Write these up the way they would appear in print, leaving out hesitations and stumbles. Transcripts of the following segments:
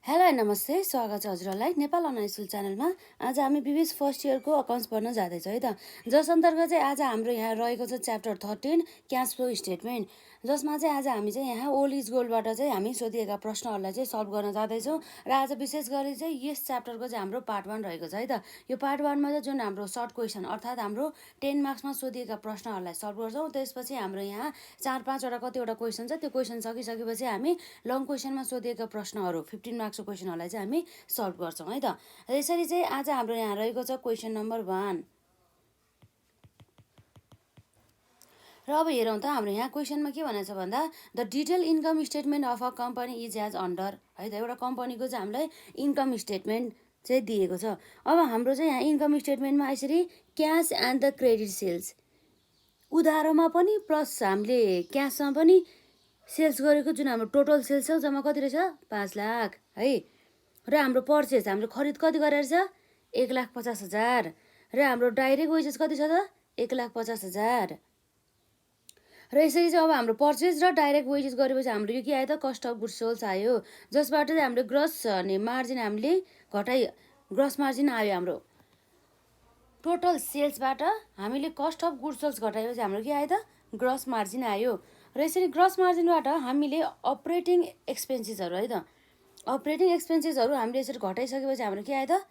Hello नमस्ते, स्वागत छ हजुरहरूलाई नेपाल अनलाइन स्कुल च्यानलमा। आज हामी बिबिएस फर्स्ट इयरको अकाउन्ट्स पढ्न जाँदैछौँ है त, जस अन्तर्गत चाहिँ आज हाम्रो यहाँ रहेको छ च्याप्टर 13 क्यास फ्लो स्टेटमेन्ट, जसमा चाहिँ आज हामी चाहिँ यहाँ ओल्ड इज गोल्डबाट चाहिँ हामी सोधिएका प्रश्नहरूलाई चाहिँ सल्भ गर्न जाँदैछौँ। र आज विशेष गरी चाहिँ यस च्याप्टरको चाहिँ हाम्रो पार्ट 1 रहेको छ है त। यो पार्ट 1मा चाहिँ जुन हाम्रो सर्ट क्वेसन अर्थात् हाम्रो 10 मार्क्समा सोधिएका प्रश्नहरूलाई सल्भ गर्छौँ। त्यसपछि हाम्रो यहाँ 4-5वटा कतिवटा क्वेसन छ, त्यो क्वेसन सकिसकेपछि हामी लङ क्वेसनमा सोधिएका प्रश्नहरू 15 मार्क्सको क्वेसनहरूलाई चाहिँ हामी सल्भ गर्छौँ है त। यसरी चाहिँ आज हाम्रो यहाँ रहेको छ क्वेसन नम्बर 1। र अब हेरौँ त हाम्रो यहाँ क्वेसनमा के भनेको छ भन्दा the detail income statement of a company is as under है त। एउटा कम्पनीको चाहिँ हामीलाई इन्कम स्टेटमेन्ट चाहिँ दिएको छ। अब हाम्रो चाहिँ यहाँ इन्कम स्टेटमेन्टमा यसरी cash and the credit sales उधारोमा पनि प्लस हामीले क्यासमा पनि सेल्स गरेको जुन हाम्रो टोटल सेल्स छ जम्मा कति रहेछ 5 लाख है। र हाम्रो पर्चेस हाम्रो खरिद कति गरेर छ 1,50,000 र हाम्रो डाइरेक्ट वेजेस कति छ त 1,50,000। र यसरी चाहिँ अब हाम्रो पर्चेस र डाइरेक्ट वेजेस गरेपछि हाम्रो यो के आयो त कस्ट अफ गुड्स सोल्स आयो, जसबाट चाहिँ हामीले ग्रस मार्जिन हामीले ग्रस मार्जिन आयो। हाम्रो टोटल सेल्सबाट हामीले कस्ट अफ गुड्स सोल्स घटाएपछि हाम्रो के आयो त ग्रस मार्जिन आयो। र यसरी ग्रस मार्जिनबाट हामीले अपरेटिङ एक्सपेन्सेसहरू है त, अपरेटिङ एक्सपेन्सेसहरू हामीले यसरी घटाइसकेपछि हाम्रो के आयो त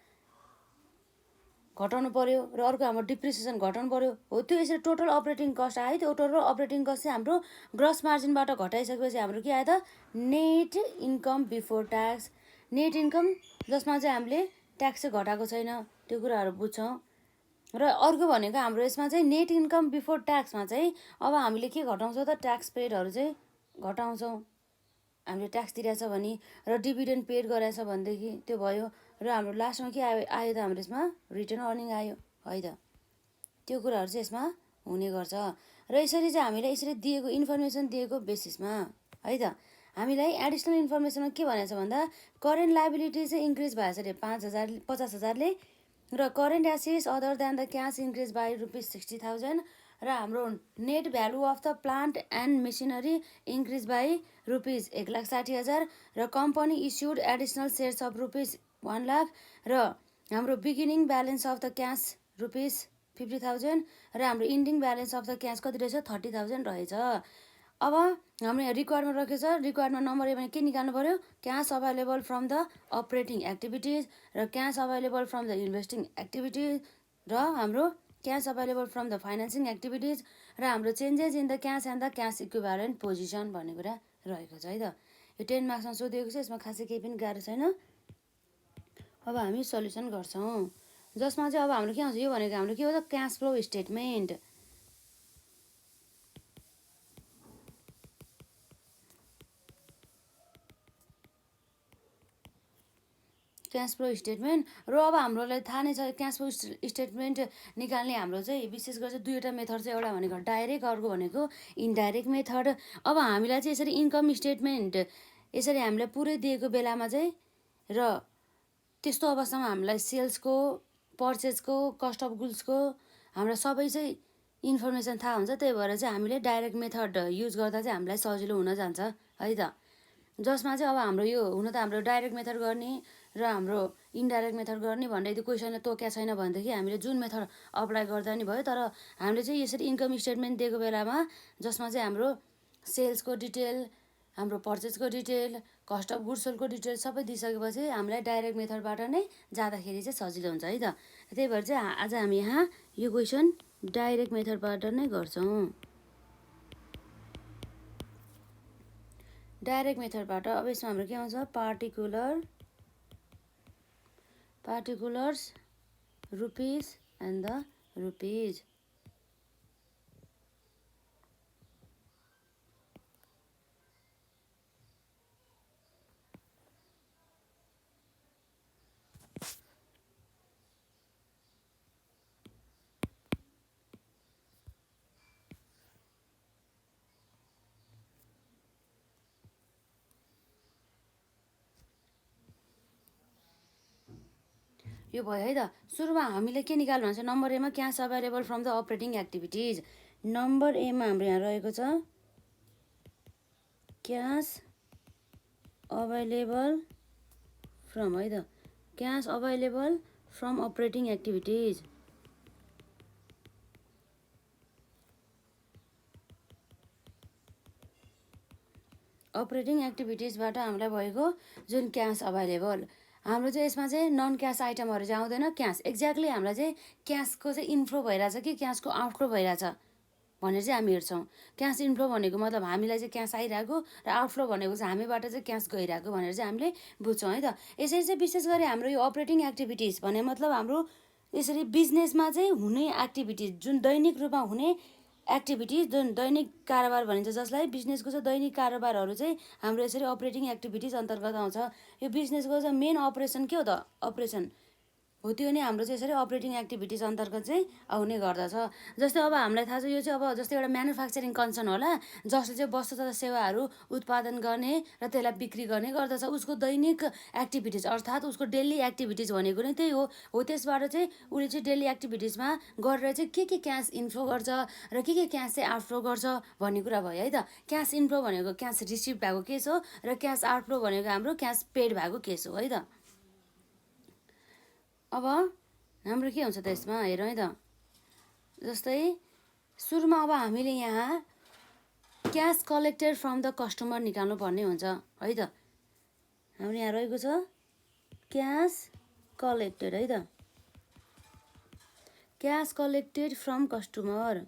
घटाउनु पर्यो। र अर्को हाम्रो डिप्रिसिएसन घटाउनु पर्यो हो, त्यो यसरी टोटल अपरेटिङ कस्ट आयो। त्यो टोटल अपरेटिङ कस्ट चाहिँ हाम्रो ग्रस मार्जिनबाट घटाइसकेपछि हाम्रो के आयो त net income before tax, net income जसमा चाहिँ हामीले ट्याक्स चाहिँ घटाएको छैन, त्यो कुराहरू बुझ्छौँ। र अर्को भनेको हाम्रो यसमा चाहिँ नेट इन्कम बिफोर ट्याक्समा चाहिँ अब हामीले के घटाउँछौँ त ट्याक्स पेडहरू चाहिँ घटाउँछौँ। हामीले ट्याक्स तिरेछ भने र डिभिडेन्ड पेड गरेछ भनेदेखि त्यो भयो। र हाम्रो लास्टमा के आयो त हाम्रो यसमा रिटर्न अर्निङ आयो है त, त्यो कुराहरू चाहिँ यसमा हुने गर्छ। र यसरी चाहिँ हामीलाई यसरी दिएको इन्फर्मेसन दिएको बेसिसमा है त हामीलाई एडिसनल इन्फर्मेसनमा के भनेको छ भन्दा करेन्ट लाइबिलिटी चाहिँ इन्क्रिज भएछ अरे 50,000ले र current assets other than the cash increase by ₹60,000 र हाम्रो net value of the plant and machinery increase by ₹1,60,000 र company issued additional shares of ₹1 lakh र हाम्रो beginning balance of the cash ₹50,000 र हाम्रो ending balance of the cash कति रहेछ 30,000 रहेछ। अब हाम्रो यहाँ रिक्वायरमा राखेको छ, रिक्वायरमा नम्बर ए भने के निकाल्नु पर्यो cash available from the operating activities र cash available from the investing activities र हाम्रो cash available from the financing activities र हाम्रो changes in the cash and the cash equivalent position भन्ने कुरा रहेको छ है त। यो 10 मार्क्समा सोधिएको छ, यसमा खासै केही पनि गाह्रो छैन। अब हामी सल्युसन गर्छौँ, जसमा चाहिँ अब हाम्रो के आउँछ यो भनेको हाम्रो के हो त cash flow statement. Cash flow statement र अब हाम्रोलाई थाहा नै छ क्यास फ्लो स्टेटमेन्ट निकाल्ने हाम्रो चाहिँ विशेष गरी चाहिँ दुईवटा मेथड छ, एउटा भनेको डाइरेक्ट, अर्को भनेको इन्डाइरेक्ट मेथड। अब हामीलाई चाहिँ यसरी इन्कम स्टेटमेन्ट यसरी हामीलाई पुरै दिएको बेलामा चाहिँ र त्यस्तो अवस्थामा हामीलाई सेल्सको पर्चेसको कस्ट अफ गुड्सको हाम्रो सबै चाहिँ इन्फर्मेसन थाहा हुन्छ। त्यही भएर चाहिँ हामीले डाइरेक्ट मेथड युज गर्दा चाहिँ हामीलाई सजिलो हुन जान्छ है त, जसमा चाहिँ अब हाम्रो यो हुन त हाम्रो डाइरेक्ट मेथड गर्ने र हाम्रो इन्डाइरेक्ट मेथड गर्ने भनेर त्यो क्वेसनले तोकेको छैन भनेदेखि हामीले जुन मेथड अप्लाई गर्दा नि भयो। तर हामीले चाहिँ यसरी इन्कम स्टेटमेन्ट दिएको बेलामा जसमा चाहिँ हाम्रो सेल्सको डिटेल, हाम्रो पर्चेसको डिटेल, कस्ट अफ गुड्स सोल्डको डिटेल सबै दिइसकेपछि हामीलाई डाइरेक्ट मेथडबाट नै जाँदाखेरि चाहिँ सजिलो हुन्छ है त। त्यही भएर चाहिँ आज हामी यहाँ यो क्वेसन डाइरेक्ट मेथडबाट नै गर्छौँ। डाइरेक्ट मेथडबाट अब यसमा हाम्रो के आउँछ particulars rupees and the rupees. यो भयो है त। सुरुमा हामीले के निकाल्नु भन्छ नम्बर एमा cash available from the operating activities. Number एमा हाम्रो यहाँ रहेको छ क्यास अभाइलेबल फ्रम है त cash available from operating activities operating एक्टिभिटिजबाट हामीलाई भएको जुन क्यास अभाइलेबल हाम्रो चाहिँ यसमा चाहिँ नन क्यास आइटमहरू चाहिँ आउँदैन क्यास एक्ज्याक्टली हामीलाई चाहिँ क्यासको चाहिँ इन्फ्लो भइरहेछ कि क्यासको आउटफ्लो भइरहेछ भनेर चाहिँ हामी हेर्छौँ क्यास इन्फ्लो भनेको मतलब हामीलाई चाहिँ क्यास आइरहेको र आउटफ्लो भनेको चाहिँ हामीबाट चाहिँ क्यास गइरहेको भनेर चाहिँ हामीले बुझ्छौँ है त यसरी चाहिँ विशेष गरी हाम्रो यो अपरेटिङ एक्टिभिटिज भने मतलब हाम्रो यसरी बिजनेसमा चाहिँ हुने एक्टिभिटिज जुन दैनिक रूपमा हुने एक्टिभिटिज जुन दैनिक कारोबार भनिन्छ जसलाई बिजनेसको चाहिँ दैनिक कारोबारहरू चाहिँ हाम्रो यसरी अपरेटिङ एक्टिभिटिज अन्तर्गत आउँछ यो बिजनेसको चाहिँ मेन अपरेसन के हो त अपरेसन हो त्यो नै हाम्रो चाहिँ यसरी अपरेटिङ एक्टिभिटिज अन्तर्गत चाहिँ आउने गर्दछ जस्तै अब हामीलाई थाहा छ यो चाहिँ अब जस्तै एउटा म्यानुफ्याक्चरिङ कन्सर्न होला जसले चाहिँ वस्तु तथा सेवाहरू उत्पादन गर्ने र त्यसलाई बिक्री गर्ने गर्दछ उसको दैनिक एक्टिभिटिज अर्थात् उसको डेली एक्टिभिटिज भनेको नै त्यही हो त्यसबाट चाहिँ उसले चाहिँ डेली एक्टिभिटिजमा गरेर चाहिँ के क्यास इन्फ्लो गर्छ र के क्यास चाहिँ आउटफ्लो गर्छ भन्ने कुरा भयो है त क्यास इन्फ्लो भनेको क्यास रिसिभ भएको केस हो र क्यास आउटफ्लो भनेको हाम्रो क्यास पेड भएको केस हो है त अब हाम्रो के हुन्छ त यसमा हेरौँ है त जस्तै सुरुमा अब हामीले यहाँ cash collected from the customer निकाल्नु पर्ने हुन्छ है त हाम्रो यहाँ रहेको छ क्यास कलेक्टेड है त क्यास कलेक्टेड फ्रम कस्टमर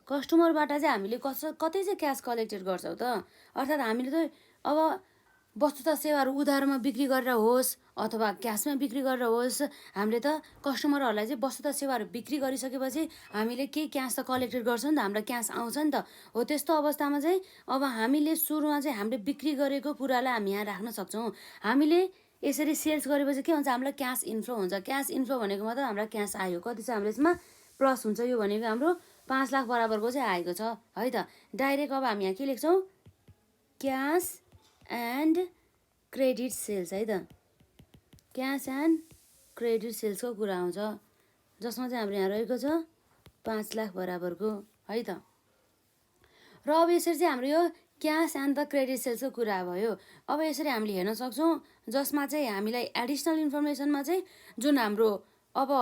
कस्टमरबाट चाहिँ हामीले कतै चाहिँ क्यास कलेक्टेड गर्छौँ त अर्थात् हामीले त अब वस्तु तथा सेवाहरू उधारमा बिक्री गरेर होस् अथवा क्यासमा बिक्री गरेर होस् हामीले त कस्टमरहरूलाई चाहिँ वस्तु तथा सेवाहरू बिक्री गरिसकेपछि हामीले केही क्यास त कलेक्टेड गर्छौँ नि त हामीलाई क्यास आउँछ नि त हो त्यस्तो अवस्थामा चाहिँ अब हामीले सुरुमा चाहिँ हामीले बिक्री गरेको कुरालाई हामी यहाँ राख्न सक्छौँ हामीले यसरी सेल्स गरेपछि के हुन्छ हामीलाई क्यास इन्फ्लो हुन्छ क्यास इन्फ्लो भनेको मतलब हामीलाई क्यास आयो कति छ हाम्रो यसमा प्लस हुन्छ यो भनेको हाम्रो 5 लाख बराबरको चाहिँ आएको छ है त डाइरेक्ट अब हामी यहाँ के लेख्छौँ क्यास एन्ड क्रेडिट सेल्स है त क्यास एन्ड क्रेडिट सेल्सको कुरा आउँछ जसमा चाहिँ हाम्रो यहाँ रहेको छ 5 लाख बराबरको है त र अब यसरी चाहिँ हाम्रो यो क्यास एन्ड द क्रेडिट सेल्सको कुरा भयो अब यसरी हामीले हेर्न सक्छौँ जसमा चाहिँ हामीलाई एडिसनल इन्फर्मेसनमा चाहिँ जुन हाम्रो अब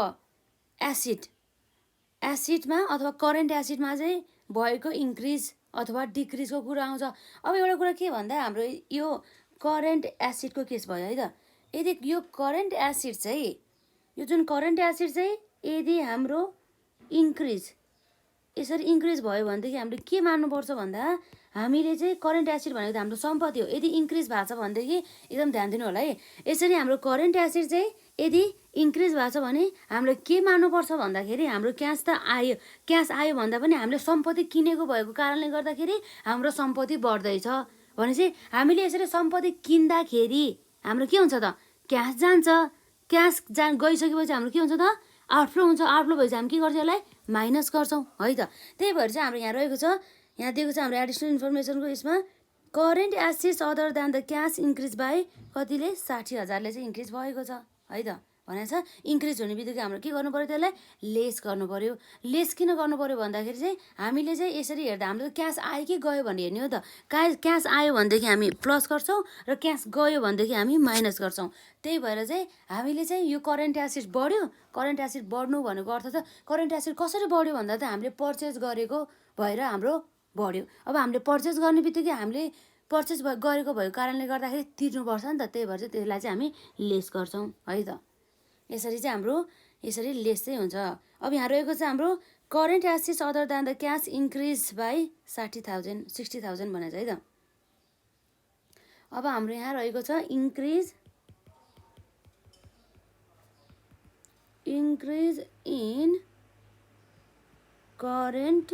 एसिडमा अथवा करेन्ट एसिडमा चाहिँ भएको इन्क्रिज अथवा डिक्रिजको कुरा आउँछ अब एउटा कुरा के भन्दा हाम्रो यो करेन्ट एसिडको केस भयो है त यदि यो करेन्ट एसिड चाहिँ यो जुन करेन्ट एसिड चाहिँ यदि हाम्रो इन्क्रिज यसरी इन्क्रिज भयो भनेदेखि हामीले के मान्नुपर्छ भन्दा हामीले चाहिँ करेन्ट एसिड भनेको त हाम्रो सम्पत्ति हो यदि इन्क्रिज भएको छ भनेदेखि एकदम ध्यान दिनु होला है यसरी हाम्रो करेन्ट एसिड चाहिँ यदि इन्क्रिज भएको छ भने हामीले के मान्नुपर्छ भन्दाखेरि हाम्रो क्यास आयो भन्दा पनि हामीले सम्पत्ति किनेको भएको कारणले गर्दाखेरि हाम्रो सम्पत्ति बढ्दैछ भनेपछि हामीले यसरी सम्पत्ति किन्दाखेरि हाम्रो के हुन्छ त क्यास जान्छ क्यास गइसकेपछि हाम्रो के हुन्छ त आउटफ्लो हुन्छ आउटफ्लो भएपछि हामी के गर्छौँ यसलाई माइनस गर्छौँ है त त्यही भएर चाहिँ हाम्रो यहाँ रहेको छ यहाँ दिएको छ हाम्रो एडिसनल इन्फर्मेसनको यसमा current acids other than the cash increase by कतिले 60,000ले चाहिँ इन्क्रिज भएको छ है त भनेको छ इन्क्रिज हुने बित्तिकै हाम्रो के गर्नु पर्यो त्यसलाई लेस गर्नु पर्यो लेस किन गर्नु पर्यो भन्दाखेरि चाहिँ हामीले चाहिँ यसरी हेर्दा हाम्रो क्यास आयो कि गयो भन्ने हेर्ने हो त क्यास आयो भनेदेखि हामी प्लस गर्छौँ र क्यास गयो भनेदेखि हामी माइनस गर्छौँ त्यही भएर चाहिँ हामीले चाहिँ यो करेन्ट एसिड बढ्यो करेन्ट एसिड बढ्नु भनेको अर्थ चाहिँ करेन्ट एसिड कसरी बढ्यो भन्दा चाहिँ हामीले पर्चेस गरेको भएर हाम्रो बढ्यो अब हामीले पर्चेस गर्ने बित्तिकै हामीले पर्चेस गरेको भएको कारणले गर्दाखेरि तिर्नुपर्छ नि त त्यही भएर चाहिँ त्यसलाई चाहिँ हामी लेस गर्छौँ है त यसरी चाहिँ हाम्रो यसरी लेस चाहिँ हुन्छ अब यहाँ रहेको चाहिँ हाम्रो current acids other than the cash increase by 60,000 भनेको है त अब हाम्रो यहाँ रहेको छ इन्क्रिज इन करेन्ट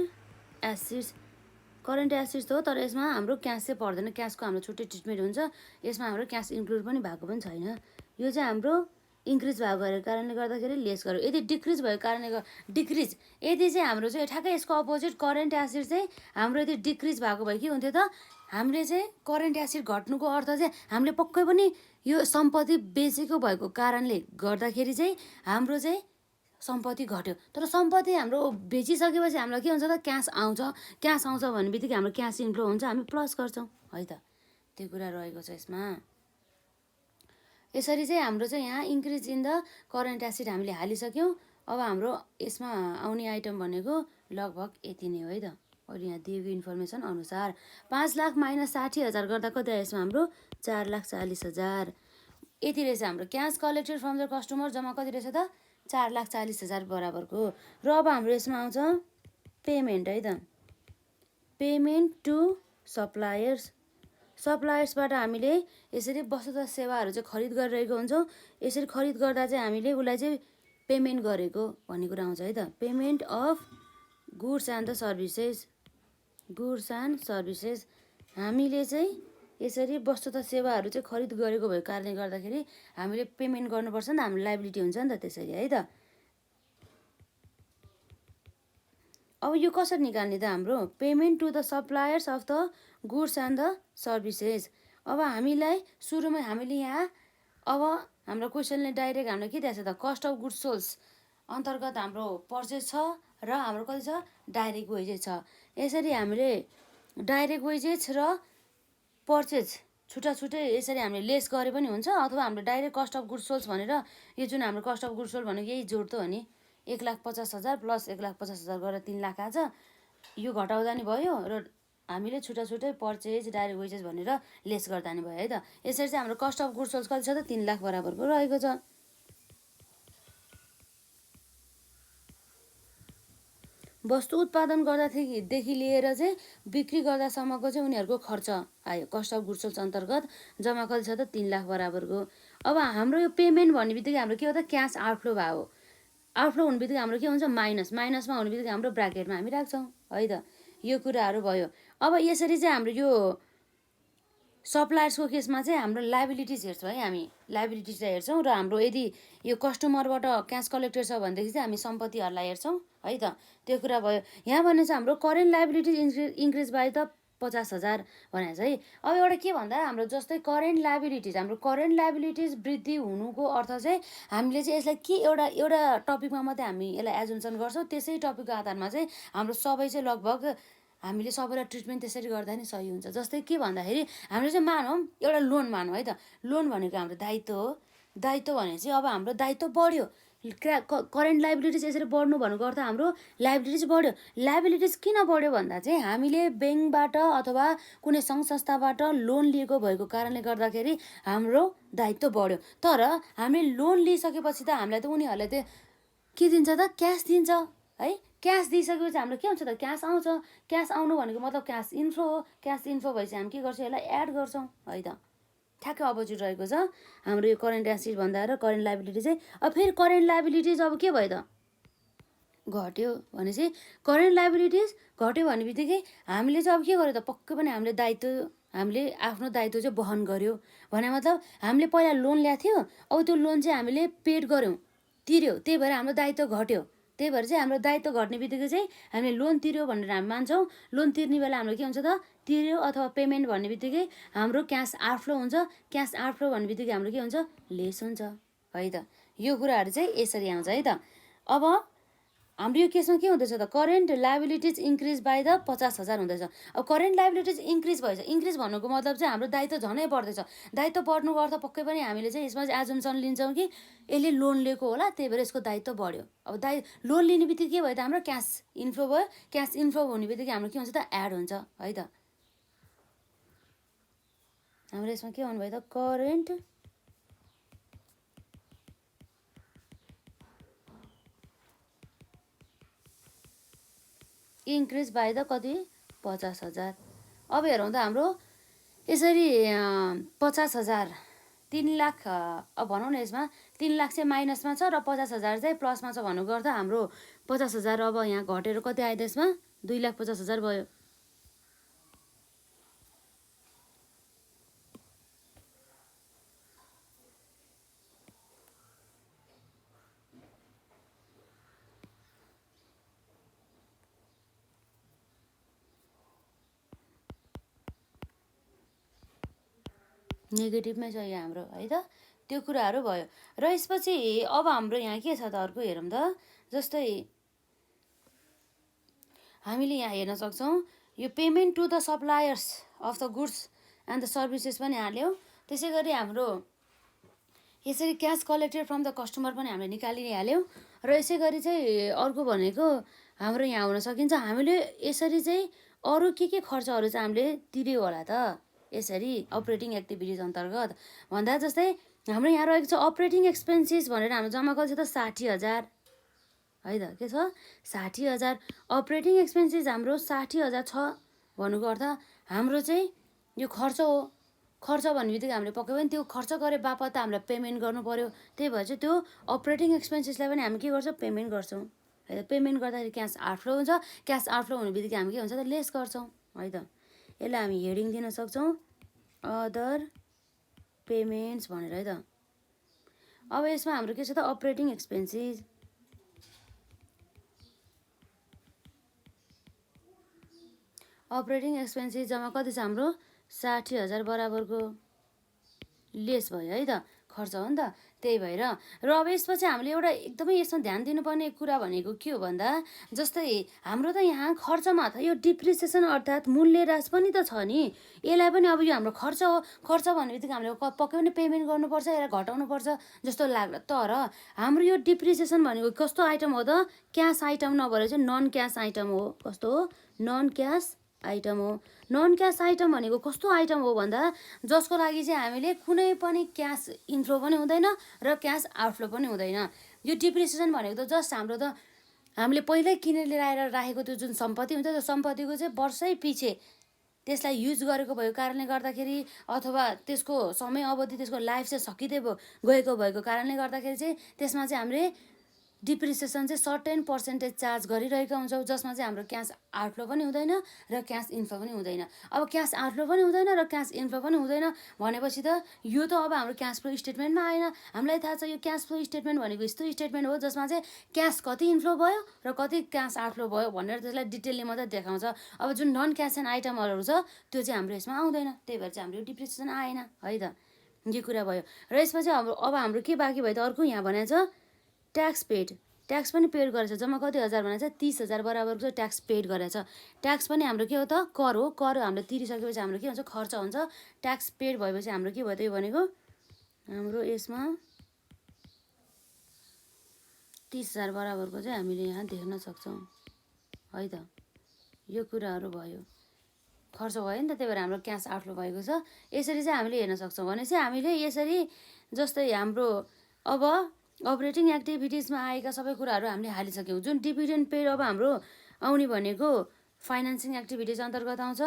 एसिड्स हो तर यसमा हाम्रो क्यास चाहिँ पर्दैन क्यासको हाम्रो छुट्टै ट्रिटमेन्ट हुन्छ यसमा हाम्रो क्यास इन्क्लुड पनि भएको पनि छैन यो चाहिँ हाम्रो इन्क्रिज भएको कारणले गर्दाखेरि लेस गर्यो यदि डिक्रिज भएको कारणले डिक्रिज यदि चाहिँ हाम्रो चाहिँ ठ्याक्कै यसको अपोजिट करेन्ट एसिड चाहिँ हाम्रो यदि डिक्रिज भएको भए के हुन्थ्यो त हामीले चाहिँ करेन्ट एसिड घट्नुको अर्थ चाहिँ हामीले पक्कै पनि यो सम्पत्ति बेचेको भएको कारणले गर्दाखेरि चाहिँ हाम्रो चाहिँ सम्पत्ति घट्यो तर सम्पत्ति हाम्रो बेचिसकेपछि हामीलाई के हुन्छ त क्यास आउँछ भने बित्तिकै हाम्रो क्यास इन्फ्लो हुन्छ हामी प्लस गर्छौँ है त त्यो कुरा रहेको छ यसमा। यसरी चाहिँ हाम्रो चाहिँ यहाँ increase in the current acid हामीले हालिसक्यौँ। अब हाम्रो यसमा आउने आइटम भनेको लगभग यति नै हो है त। अरू यहाँ दिएको इन्फर्मेसन अनुसार 5 लाख माइनस 60,000 गर्दा कति आयो यसमा हाम्रो 4,40,000। यति रहेछ हाम्रो cash collected from the customer जम्मा कति रहेछ त 4,40,000 बराबरको। र अब हाम्रो यसमा आउँछ पेमेन्ट है त। Payment to suppliers. सप्लायर्सबाट हामीले यसरी वस्तु तथा सेवाहरू चाहिँ खरिद गरिरहेको हुन्छौँ। यसरी खरिद गर्दा चाहिँ हामीले उसलाई चाहिँ पेमेन्ट गरेको भन्ने कुरा आउँछ है त। Payment of goods and the services. Goods and services हामीले चाहिँ यसरी वस्तु तथा सेवाहरू चाहिँ खरिद गरेको भएको कारणले गर्दाखेरि हामीले पेमेन्ट गर्नुपर्छ नि त, हाम्रो लाइबिलिटी हुन्छ नि त त्यसरी है त। अब यो कसरी निकाल्ने त हाम्रो payment to the suppliers of the goods and the services. अब हामीलाई सुरुमै हामीले यहाँ अब हाम्रो क्वेसनले डाइरेक्ट हाम्रो के दिएको छ त कस्ट अफ गुड्स सोल्स अन्तर्गत हाम्रो पर्चेस छ र हाम्रो कति छ डाइरेक्ट वेजेस छ। यसरी हामीले डाइरेक्ट वेजेस र पर्चेस छुट्टा छुट्टै यसरी हामीले लेस गरे पनि हुन्छ, अथवा हाम्रो direct cost of goods sold भनेर यो जुन हाम्रो कस्ट अफ गुड्स सोल्स भनेको यही जोड त हो नि। 1,50,000 प्लस 1,50,000 गरेर 3 लाख आछ। यो घटाउँदा नि भयो र हामीले छुट्टा छुट्टै पर्चेज डाइरेक्ट वेजेस भनेर लेस गर्दा नि भयो है त। यसरी चाहिँ हाम्रो कस्ट अफ गुड्स सोल्स कति छ त 3 लाख बराबरको रहेको छ। वस्तु उत्पादन गर्दादेखि लिएर चाहिँ बिक्री गर्दासम्मको चाहिँ उनीहरूको खर्च आयो कस्ट अफ गुड्स सोल्स अन्तर्गत जम्मा कति छ त 3 लाख बराबरको। अब हाम्रो यो पेमेन्ट भन्ने बित्तिकै हाम्रो के हो त क्यास आउटफ्लो भयो। आउटफ्लो हुने बित्तिकै हाम्रो के हुन्छ माइनस। माइनसमा हुने बित्तिकै हाम्रो ब्राकेटमा हामी राख्छौँ है त। यो कुराहरू भयो। अब यसरी चाहिँ हाम्रो यो सप्लायर्सको केसमा चाहिँ हाम्रो लाइबिलिटिज हेर्छौँ है, हामी लाइबिलिटिजलाई हेर्छौँ र हाम्रो यदि यो कस्टमरबाट क्यास कलेक्टेड छ भनेदेखि चाहिँ हामी सम्पत्तिहरूलाई हेर्छौँ है त। त्यो कुरा भयो। यहाँ भने चाहिँ हाम्रो करेन्ट लाइबिलिटिज इन्क्रिज बाई त 50,000 भनेको छ है। अब एउटा के भन्दा हाम्रो जस्तै करेन्ट लाइबिलिटिज हाम्रो करेन्ट लाइबिलिटिज वृद्धि हुनुको अर्थ चाहिँ हामीले चाहिँ यसलाई के एउटा टपिकमा मात्रै हामी यसलाई एजुम्सन गर्छौँ, त्यसै टपिकको आधारमा चाहिँ हाम्रो सबै चाहिँ लगभग हामीले सबैलाई ट्रिटमेन्ट त्यसरी गर्दा नि सही हुन्छ। जस्तै के भन्दाखेरि हामीले चाहिँ मानौँ एउटा लोन मानौँ है त। लोन भनेको हाम्रो दायित्व हो। दायित्व भने चाहिँ अब हाम्रो दायित्व बढ्यो। करेन्ट लाइबिलिटिज यसरी बढ्नु भनेको अर्थ हाम्रो लाइबिलिटिज बढ्यो। लाइबिलिटिज किन बढ्यो भन्दा चाहिँ हामीले ब्याङ्कबाट अथवा कुनै सङ्घ संस्थाबाट लोन लिएको भएको कारणले गर्दाखेरि हाम्रो दायित्व बढ्यो। तर हामीले लोन लिइसकेपछि त हामीलाई त उनीहरूले त के दिन्छ त क्यास दिन्छ है। क्यास दिइसकेपछि हाम्रो के हुन्छ त क्यास आउँछ। क्यास आउनु भनेको मतलब क्यास इन्फ्लो हो। क्यास इन्फ्लो भएपछि हामी के गर्छौँ यसलाई एड गर्छौँ है त। ठ्याक्कै अपोजिट रहेको छ हाम्रो यो करेन्ट एसिड भन्दा र करेन्ट लाइबिलिटी चाहिँ। अब फेरि करेन्ट लाइबिलिटिज अब के भयो त घट्यो भनेपछि करेन्ट लाइबिलिटिज घट्यो भन्ने बित्तिकै हामीले चाहिँ अब के गर्यो त पक्कै पनि हामीले आफ्नो दायित्व चाहिँ वहन गर्यो भने मतलब हामीले पहिला लोन ल्याएको थियो, अब त्यो लोन चाहिँ हामीले पेड गऱ्यौँ तिर्यो, त्यही भएर हाम्रो दायित्व घट्यो। त्यही भएर चाहिँ हाम्रो दायित्व घट्ने बित्तिकै चाहिँ हामीले लोन तिर्यो भनेर हामी मान्छौँ। लोन तिर्ने बेला हाम्रो के हुन्छ त तिर्यो अथवा पेमेन्ट भन्ने बित्तिकै हाम्रो क्यास आउटफ्लो हुन्छ। क्यास आउटफ्लो भन्ने बित्तिकै हाम्रो के हुन्छ लेस हुन्छ है त। यो कुराहरू चाहिँ यसरी आउँछ है त। अब हाम्रो यो केसमा के हुँदैछ त current liabilities increase by the 50,000 हुँदैछ। अब करेन्ट लाइबिलिटिज इन्क्रिज भएछ। इन्क्रिज भन्नुको मतलब चाहिँ हाम्रो दायित्व झनै बढ्दैछ। दायित्व बढ्नुको अर्थ पक्कै पनि हामीले चाहिँ यसमा चाहिँ एजुम्सन लिन्छौँ कि यसले लोन लिएको होला त्यही भएर यसको दायित्व बढ्यो। अब लोन लिने बित्तिकै के भयो त हाम्रो क्यास इन्फ्लो भयो। क्यास इन्फ्लो हुने बित्तिकै हाम्रो के हुन्छ त एड हुन्छ है त। हाम्रो यसमा के भन्नुभयो त करेन्ट इन्क्रिज बाई द कति 50,000। अब हेरौँ त हाम्रो यसरी 50,000 3 लाख अब भनौँ न यसमा 3 लाख चाहिँ माइनसमा छ र 50,000 चाहिँ प्लसमा छ भन्नुको अर्थ हाम्रो 50,000 अब यहाँ घटेर कति आयो त्यसमा 2,50,000 भयो। नेगेटिभमै छ यहाँ हाम्रो है त। त्यो कुराहरू भयो र यसपछि अब हाम्रो यहाँ के छ त अर्को हेरौँ त। जस्तै हामीले यहाँ हेर्न सक्छौँ यो payment to the suppliers of the goods and the services पनि हाल्यौँ। त्यसै गरी हाम्रो यसरी cash collected from the customer पनि हामीले निकालिहाल्यौँ। र यसै गरी चाहिँ अर्को भनेको हाम्रो यहाँ हुन सकिन्छ हामीले यसरी चाहिँ अरू के खर्चहरू चाहिँ हामीले तिर्यो होला त यसरी अपरेटिङ एक्टिभिटिज अन्तर्गत भन्दा जस्तै हाम्रो यहाँ रहेको छ अपरेटिङ एक्सपेन्सेस भनेर हाम्रो जम्मा कति छ त 60,000 है त। के छ 60,000 अपरेटिङ एक्सपेन्सेस हाम्रो 60,000 छ भन्नुको अर्थ हाम्रो चाहिँ यो खर्च हो। खर्च भन्ने बित्तिकै हामीले पक्कै पनि त्यो खर्च गरे बापत त हामीलाई पेमेन्ट गर्नु पऱ्यो। त्यही भएर चाहिँ त्यो अपरेटिङ एक्सपेन्सेसलाई पनि हामी के गर्छौँ पेमेन्ट गर्छौँ है त। पेमेन्ट गर्दाखेरि क्यास आउटफ्लो हुन्छ। क्यास आउटफ्लो हुने बित्तिकै हामी के हुन्छ त लेस गर्छौँ है त। यसलाई हामी हेडिङ दिन सक्छौँ अदर पेमेन्ट्स भनेर है त। अब यसमा हाम्रो के छ त अपरेटिङ एक्सपेन्सेस जम्मा कति छ हाम्रो 60,000 बराबरको लेस भयो है त खर्च हो नि त। त्यही भएर र अब यसपछि हामीले एउटा एकदमै यसमा ध्यान दिनुपर्ने कुरा भनेको के हो भन्दा जस्तै हाम्रो त यहाँ खर्चमा त यो डिप्रिसिएसन अर्थात् मूल्यह्रास पनि त छ नि। यसलाई पनि अब यो हाम्रो खर्च हो। खर्च भन्ने बित्तिकै हामीले पक्कै पनि पेमेन्ट गर्नुपर्छ यसलाई घटाउनुपर्छ जस्तो लाग्ला। तर हाम्रो यो डिप्रिसिएसन भनेको कस्तो आइटम हो त क्यास आइटम नभएर चाहिँ नन क्यास आइटम हो। कस्तो हो नन क्यास आइटम हो। नन क्यास आइटम भनेको कस्तो आइटम हो भन्दा जसको लागि चाहिँ हामीले कुनै पनि क्यास इन्फ्लो पनि हुँदैन र क्यास आउटफ्लो पनि हुँदैन। यो डिप्रिसिएसन भनेको त जस्ट हाम्रो त हामीले पहिल्यै किनेर ल्याएर राखेको त्यो जुन सम्पत्ति हुन्छ त्यो सम्पत्तिको चाहिँ वर्षै पछि त्यसलाई युज गरेको भएको कारणले गर्दाखेरि अथवा त्यसको समय अवधि त्यसको लाइफ चाहिँ सकिँदै गएको भएको कारणले गर्दाखेरि चाहिँ त्यसमा चाहिँ हामीले डिप्रिसिएसन चाहिँ सर्टेन पर्सेन्टेज चार्ज गरिरहेका हुन्छौँ जसमा चाहिँ हाम्रो क्यास आउटफ्लो पनि हुँदैन र क्यास इन्फ्लो पनि हुँदैन। अब क्यास आउटफ्लो पनि हुँदैन र क्यास इन्फ्लो पनि हुँदैन भनेपछि त यो त अब हाम्रो क्यास फ्लो स्टेटमेन्टमा आएन। हामीलाई थाहा छ यो क्यास फ्लो स्टेटमेन्ट भनेको यस्तो स्टेटमेन्ट हो जसमा चाहिँ क्यास कति इन्फ्लो भयो र कति क्यास आउटफ्लो भयो भनेर त्यसलाई डिटेलले मात्रै देखाउँछ। अब जुन नन क्यास एन्ड आइटमहरू छ त्यो चाहिँ हाम्रो यसमा आउँदैन। त्यही भएर चाहिँ हाम्रो डिप्रिसिएसन आएन है त। यो कुरा भयो र यसपछि अब हाम्रो के बाँकी भयो त अर्को यहाँ भनेको छ ट्याक्स पेड। ट्याक्स पनि पेड गरेछ जम्मा कति हजार भनेको छ 30,000 बराबरको चाहिँ ट्याक्स पेड गरेछ। ट्याक्स पनि हाम्रो के हो त कर हो। कर हामीले तिरिसकेपछि हाम्रो के हुन्छ खर्च हुन्छ। ट्याक्स पेड भएपछि हाम्रो के भयो त यो भनेको हाम्रो यसमा 30,000 बराबरको चाहिँ हामीले यहाँ देख्न सक्छौँ है त। यो कुराहरू भयो खर्च भयो नि त। त्यही भएर हाम्रो क्यास आउटफ्लो भएको छ। यसरी चाहिँ हामीले हेर्न सक्छौँ। भनेपछि हामीले यसरी जस्तै हाम्रो अब अपरेटिङ एक्टिभिटिजमा आएका सबै कुराहरू हामीले हालिसक्यौँ। जुन डिभिडेन्ड पेड अब हाम्रो आउने भनेको फाइनेन्सिङ एक्टिभिटिज अन्तर्गत आउँछ।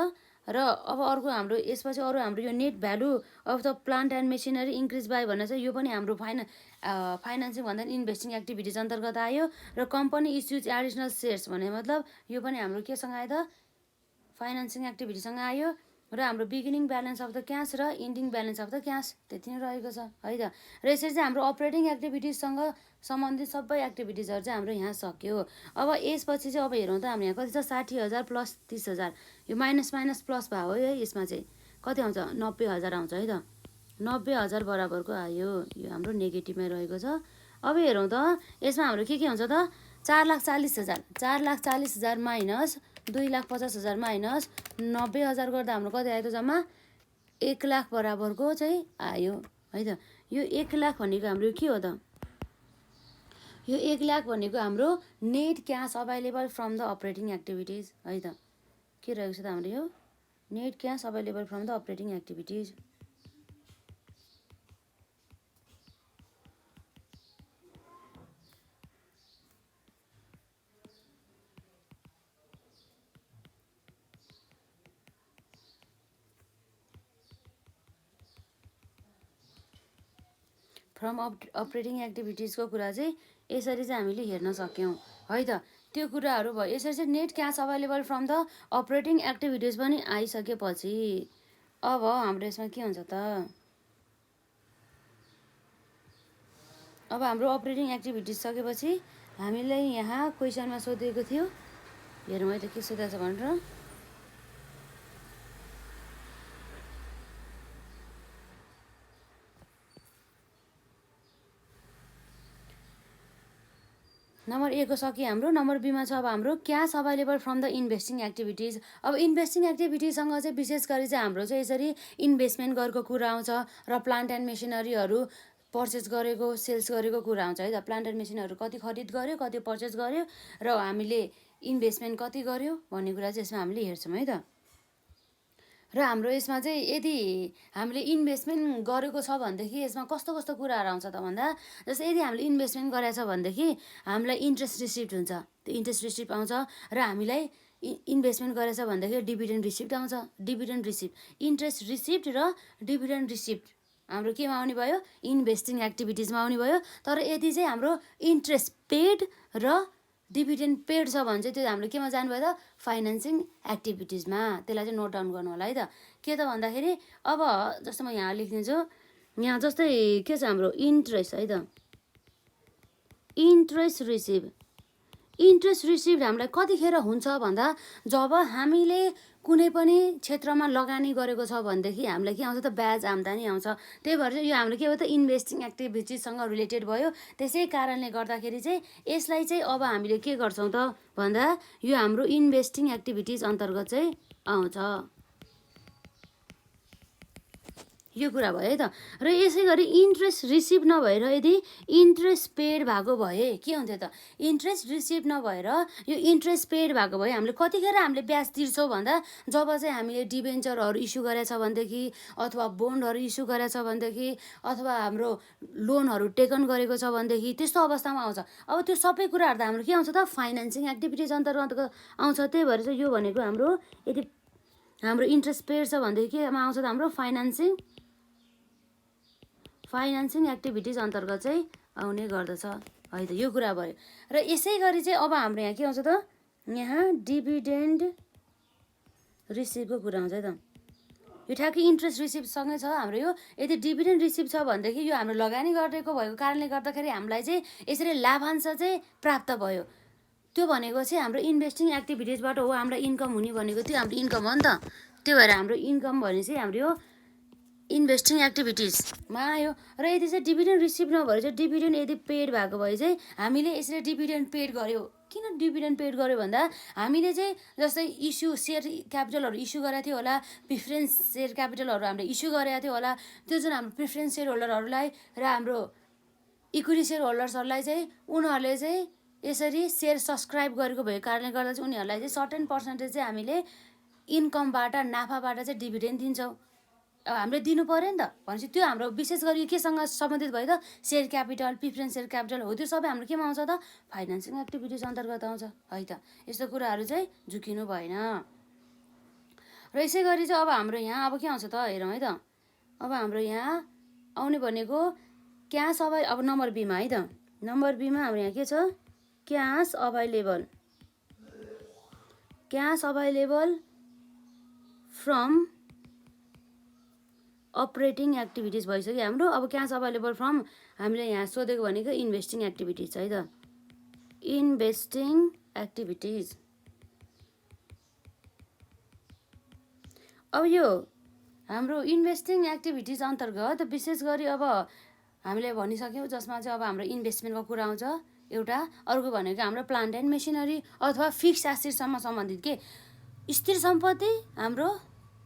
र अब अर्को हाम्रो यसपछि अरू हाम्रो यो net value of the plant and machinery increase by भनेर चाहिँ यो पनि हाम्रो फाइनेन्सिङ भन्दा इन्भेस्टिङ एक्टिभिटिज अन्तर्गत आयो। र कम्पनी इस्युज एडिसनल सेयर्स भने मतलब यो पनि हाम्रो केसँग आयो त फाइनेन्सिङ एक्टिभिटीसँग आयो। र हाम्रो beginning balance of the cash र ending balance of the cash त्यति नै रहेको छ है त। र यसरी चाहिँ हाम्रो अपरेटिङ एक्टिभिटिजसँग सम्बन्धित सबै एक्टिभिटिजहरू चाहिँ हाम्रो यहाँ सक्यो। अब यसपछि चाहिँ अब हेरौँ त हाम्रो यहाँ कति छ 60,000 प्लस 30,000 यो माइनस माइनस प्लस भयो है। यसमा चाहिँ कति आउँछ 90,000 आउँछ है त। 90,000 बराबरको आयो। यो हाम्रो नेगेटिभमै रहेको छ। अब हेरौँ त यसमा हाम्रो के हुन्छ त 4,40,000 4,40,000 माइनस 2,50,000 माइनस 90,000 गर्दा हाम्रो कति आयो त जम्मा 1 लाख बराबरको चाहिँ आयो है त। यो 1 लाख भनेको हाम्रो के हो त यो 1 लाख भनेको हाम्रो net cash available from the operating activities है त। के रहेको छ त हाम्रो यो net cash available from the operating activities. From operating एक्टिभिटिजको कुरा चाहिँ यसरी चाहिँ हामीले हेर्न सक्यौँ है त। त्यो कुराहरू भयो। यसरी चाहिँ net cash available from the operating activities पनि आइसकेपछि अब हाम्रो यसमा के हुन्छ त अब हाम्रो अपरेटिङ एक्टिभिटिज सकेपछि हामीलाई यहाँ क्वेसनमा सोधिएको थियो हेरौँ है त के सोधेको छ भनेर। नम्बर ए को सक्यो हाम्रो। नम्बर बीमा छ अब हाम्रो cash available from the investing activities. अब इन्भेस्टिङ एक्टिभिटीसँग चाहिँ विशेष गरी चाहिँ हाम्रो चाहिँ यसरी इन्भेस्टमेन्ट गरेको कुरा आउँछ र प्लान्ट एन्ड मेसिनरीहरू पर्चेस गरेको सेल्स गरेको कुरा आउँछ है त। प्लान्ट एन्ड मेसिनहरू कति खरिद गर्यो, कति पर्चेस गर्यो र हामीले इन्भेस्टमेन्ट कति गर्यो भन्ने कुरा चाहिँ यसमा हामीले हेर्छौँ है त। र हाम्रो यसमा चाहिँ यदि हामीले इन्भेस्टमेन्ट गरेको छ भनेदेखि यसमा कस्तो कस्तो कुराहरू आउँछ त भन्दा, जस्तै यदि हामीले इन्भेस्टमेन्ट गरेको छ भनेदेखि हामीलाई इन्ट्रेस्ट रिसिप्ट हुन्छ, त्यो इन्ट्रेस्ट रिसिप्ट आउँछ। र हामीलाई इन्भेस्टमेन्ट गरेछ भनेदेखि डिभिडेन्ड रिसिप्ट आउँछ। डिभिडेन्ड रिसिप्ट, इन्ट्रेस्ट रिसिप्ट र डिभिडेन्ड रिसिप्ट हाम्रो केमा आउने भयो, इन्भेस्टिङ एक्टिभिटिजमा आउने भयो। तर यदि चाहिँ हाम्रो इन्ट्रेस्ट पेड र डिभिडेन्ड पेड छ भने चाहिँ त्यो हाम्रो केमा जानुभयो त, फाइनेन्सिङ एक्टिभिटिजमा। त्यसलाई चाहिँ नोट डाउन गर्नु होला है त। के त भन्दाखेरि अब जस्तो म यहाँ लेखिदिन्छु, यहाँ जस्तै के छ हाम्रो इन्ट्रेस्ट है त, इन्ट्रेस्ट रिसिभ हामीलाई कतिखेर हुन्छ भन्दा जब हामीले कुनै पनि क्षेत्रमा लगानी गरेको छ भनेदेखि हामीलाई के आउँछ त, ब्याज आम्दानी आउँछ। त्यही भएर चाहिँ यो हाम्रो के हो त, इन्भेस्टिङ एक्टिभिटिजसँग रिलेटेड भयो। त्यसै कारणले गर्दाखेरि चाहिँ यसलाई चाहिँ अब हामीले के गर्छौँ त भन्दा यो हाम्रो इन्भेस्टिङ एक्टिभिटिज अन्तर्गत चाहिँ आउँछ। यो कुरा भयो है त। र यसै गरी इन्ट्रेस्ट रिसिभ नभएर यदि इन्ट्रेस्ट पेड भएको भए के हुन्थ्यो त, इन्ट्रेस्ट रिसिभ नभएर यो इन्ट्रेस्ट पेड भएको भए हामीले कतिखेर हामीले ब्याज तिर्छौँ भन्दा जब चाहिँ हामीले डिबेन्चरहरू इस्यु गरेछ भनेदेखि अथवा बोन्डहरू इस्यु गरेछ भनेदेखि अथवा हाम्रो लोनहरू टेकन गरेको छ भनेदेखि त्यस्तो अवस्थामा आउँछ। अब त्यो सबै कुराहरू त हाम्रो के आउँछ त, फाइनेन्सिङ एक्टिभिटिज अन्तर्गत आउँछ। त्यही भएर चाहिँ यो भनेको हाम्रो यदि हाम्रो इन्ट्रेस्ट पेड छ भनेदेखि केमा आउँछ त, हाम्रो फाइनेन्सिङ एक्टिभिटिज अन्तर्गत चाहिँ आउने गर्दछ है त। यो कुरा भयो। र यसै गरी चाहिँ अब हाम्रो यहाँ के आउँछ त, यहाँ डिभिडेन्ड रिसिभको कुरा आउँछ है त। यो ठ्याक्कै इन्ट्रेस्ट रिसिभसँगै छ हाम्रो यो। यदि डिभिडेन्ड रिसिभ छ भनेदेखि यो हाम्रो लगानी गरेको भएको कारणले गर्दाखेरि हामीलाई चाहिँ यसरी लाभांश चाहिँ प्राप्त भयो। त्यो भनेको चाहिँ हाम्रो इन्भेस्टिङ एक्टिभिटिजबाट हो हाम्रो इन्कम हुने भनेको, त्यो हाम्रो इन्कम हो नि त। त्यो भएर हाम्रो इन्कम भने चाहिँ हाम्रो यो इन्भेस्टिङ एक्टिभिटिजमा आयो। र यदि चाहिँ डिभिडेन्ड रिसिभ नभएर चाहिँ डिभिडेन्ड यदि पेड भएको भए चाहिँ हामीले यसरी डिभिडेन्ड पेड गर्यो। किन डिभिडेन्ड पेड गर्यो भन्दा हामीले चाहिँ जस्तै इस्यु सेयर क्यापिटलहरू इस्यु गरेको थियो होला, प्रिफरेन्स सेयर क्यापिटलहरू हामीले इस्यु गरेको थियो होला, त्यो जुन हाम्रो प्रिफरेन्स सेयर होल्डरहरूलाई र हाम्रो इक्विटी सेयर होल्डर्सहरूलाई चाहिँ उनीहरूले चाहिँ यसरी सेयर सब्सक्राइब गरेको भएको कारणले गर्दा चाहिँ उनीहरूलाई चाहिँ सर्टेन पर्सेन्टेज चाहिँ हामीले इन्कमबाट नाफाबाट चाहिँ डिभिडेन्ड दिन्छौँ। अब हामीले दिनु पऱ्यो नि त। भनेपछि त्यो हाम्रो विशेष गरी केसँग सम्बन्धित भयो त, share capital, preference share capital हो। त्यो सबै हाम्रो केमा आउँछ त, फाइनेन्सिङ एक्टिभिटिज अन्तर्गत आउँछ है त। यस्तो कुराहरू चाहिँ झुकिनु भएन। र यसै गरी चाहिँ अब हाम्रो यहाँ अब के आउँछ त हेरौँ है त। अब हाम्रो यहाँ आउने भनेको क्यास अब नम्बर बीमा है त। नम्बर बीमा हाम्रो यहाँ के छ, cash available from operating activities भइसक्यो हाम्रो। अब क्यास अभाइलेबल फ्रम हामीले यहाँ सोधेको भनेको इन्भेस्टिङ एक्टिभिटिज है त, इन्भेस्टिङ एक्टिभिटिज। अब यो हाम्रो इन्भेस्टिङ एक्टिभिटिज अन्तर्गत विशेष गरी अब हामीले भनिसक्यौँ जसमा चाहिँ अब हाम्रो इन्भेस्टमेन्टको कुरा आउँछ एउटा, अर्को भनेको हाम्रो प्लान्ट एन्ड मेसिनरी अथवा फिक्स एसेटसम्म सम्बन्धित के स्थिर सम्पत्ति हाम्रो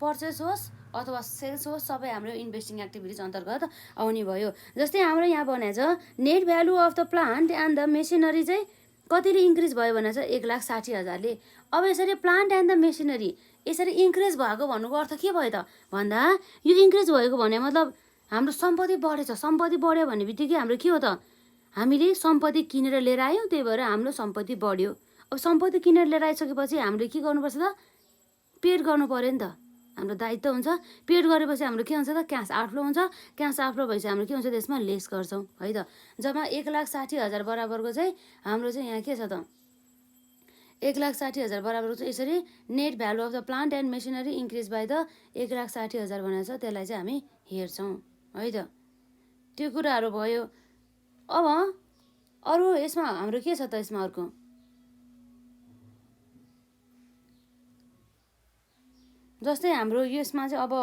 पर्चेस होस् अथवा सेल्स होस् सबै हाम्रो इन्भेस्टिङ एक्टिभिटिज अन्तर्गत आउने भयो। जस्तै हाम्रो यहाँ भनेको छ net value of the plant and the machinery चाहिँ कतिले इन्क्रिज भयो भने चाहिँ 1,60,000ले। अब यसरी प्लान्ट एन्ड द मेसिनरी यसरी इन्क्रिज भएको भन्नुको अर्थ के भयो त भन्दा यो इन्क्रिज भएको भने मतलब हाम्रो सम्पत्ति बढेछ। सम्पत्ति बढ्यो भन्ने बित्तिकै हाम्रो के हो त, हामीले सम्पत्ति किनेर लिएर आयौँ, त्यही भएर हाम्रो सम्पत्ति बढ्यो। अब सम्पत्ति किनेर लिएर आइसकेपछि हामीले के गर्नुपर्छ त, पेड गर्नु पऱ्यो नि त, हाम्रो दायित्व हुन्छ। पेड गरेपछि हाम्रो के हुन्छ त, क्यास आउटफ्लो हुन्छ। क्यास आउटफ्लो भएपछि हाम्रो के हुन्छ त्यसमा लेस गर्छौँ है त। जम्मा 1,60,000 बराबरको चाहिँ हाम्रो चाहिँ यहाँ के छ त, 1,60,000 बराबरको चाहिँ यसरी net value of the plant and machinery increase by the 1,60,000 भनेको छ, त्यसलाई चाहिँ हामी हेर्छौँ है त। त्यो कुराहरू भयो। अब अरू यसमा हाम्रो के छ त, यसमा अर्को जस्तै हाम्रो यसमा चाहिँ अब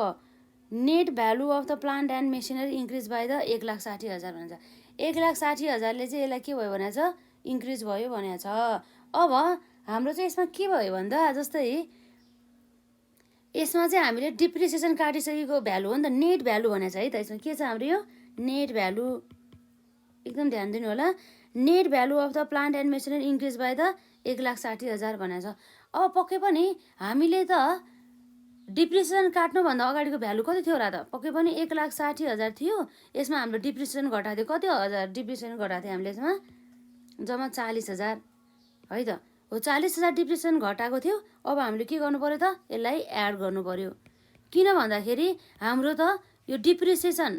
net value of the plant and machinery increase by the 1,60,000 भन्छ। 1,60,000ले चाहिँ यसलाई के भयो भने छ, इन्क्रिज भयो भनेको छ। अब हाम्रो चाहिँ यसमा के भयो भन्दा जस्तै यसमा चाहिँ हामीले डिप्रिसिएसन काटिसकेको भ्यालु हो नि त, नेट भ्यालु भनेको छ है त। यसमा के छ हाम्रो यो नेट भ्यालु, एकदम ध्यान दिनु होला। Net value of the plant and machinery increase by the 1,60,000 भनेको छ। अब पक्कै पनि हामीले त डिप्रिसिएसन काट्नुभन्दा अगाडिको भ्यालु कति थियो र त? पक्कै पनि 1,60,000 थियो। यसमा हाम्रो डिप्रिसिएसन घटाएको थियो, कति हजार डिप्रिसिएसन घटाएको थियो हामीले यसमा? जम्मा 40,000 है त। हो 40,000 डिप्रिसिएसन घटाएको थियो। अब हामीले के गर्नु पर्यो त? यसलाई एड गर्नु पर्यो। किन भन्दाखेरि हाम्रो त यो डिप्रिसिएसन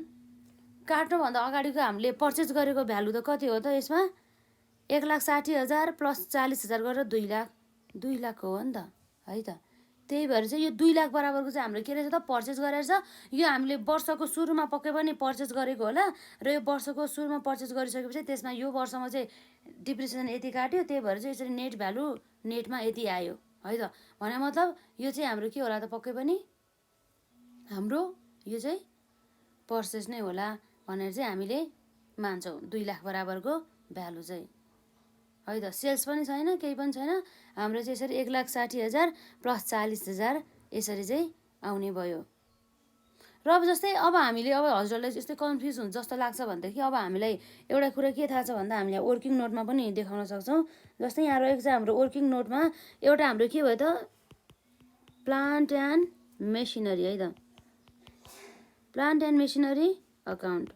काट्नुभन्दा अगाडिको हामीले पर्चेस गरेको भ्यालु त कति हो त? यसमा 1,60,000 प्लस 40,000 गरेर 2 लाख, 2 लाख हो नि त है त। त्यही भएर चाहिँ यो 2 लाख बराबरको चाहिँ हाम्रो के रहेछ त? पर्चेस गरेर छ। यो हामीले वर्षको सुरुमा पक्कै पनि पर्चेस गरेको होला र यो वर्षको सुरुमा पर्चेस गरिसकेपछि त्यसमा यो वर्षमा चाहिँ डिप्रिसिएसन यति काट्यो, त्यही भएर चाहिँ यसरी नेट भ्यालु नेटमा यति आयो है त। भने मतलब यो चाहिँ हाम्रो के होला त? पक्कै पनि हाम्रो यो चाहिँ पर्चेस नै होला भनेर चाहिँ हामीले मान्छौँ 2 लाख बराबरको भ्यालु चाहिँ है त। सेल्स पनि छैन, केही पनि छैन। हाम्रो चाहिँ यसरी 1,60,000 प्लस 40,000 यसरी चाहिँ आउने भयो। र अब जस्तै अब हामीले अब हजुरहरूलाई यस्तै कन्फ्युज हुन्छ जस्तो लाग्छ भनेदेखि अब हामीलाई एउटा कुरा के थाहा छ भन्दा हामीले वर्किङ नोटमा पनि देखाउन सक्छौँ। जस्तै यहाँ रहेको छ हाम्रो वर्किङ नोटमा एउटा हाम्रो के भयो त? प्लान्ट एन्ड मेसिनरी है त, प्लान्ट एन्ड मेसिनरी अकाउन्ट।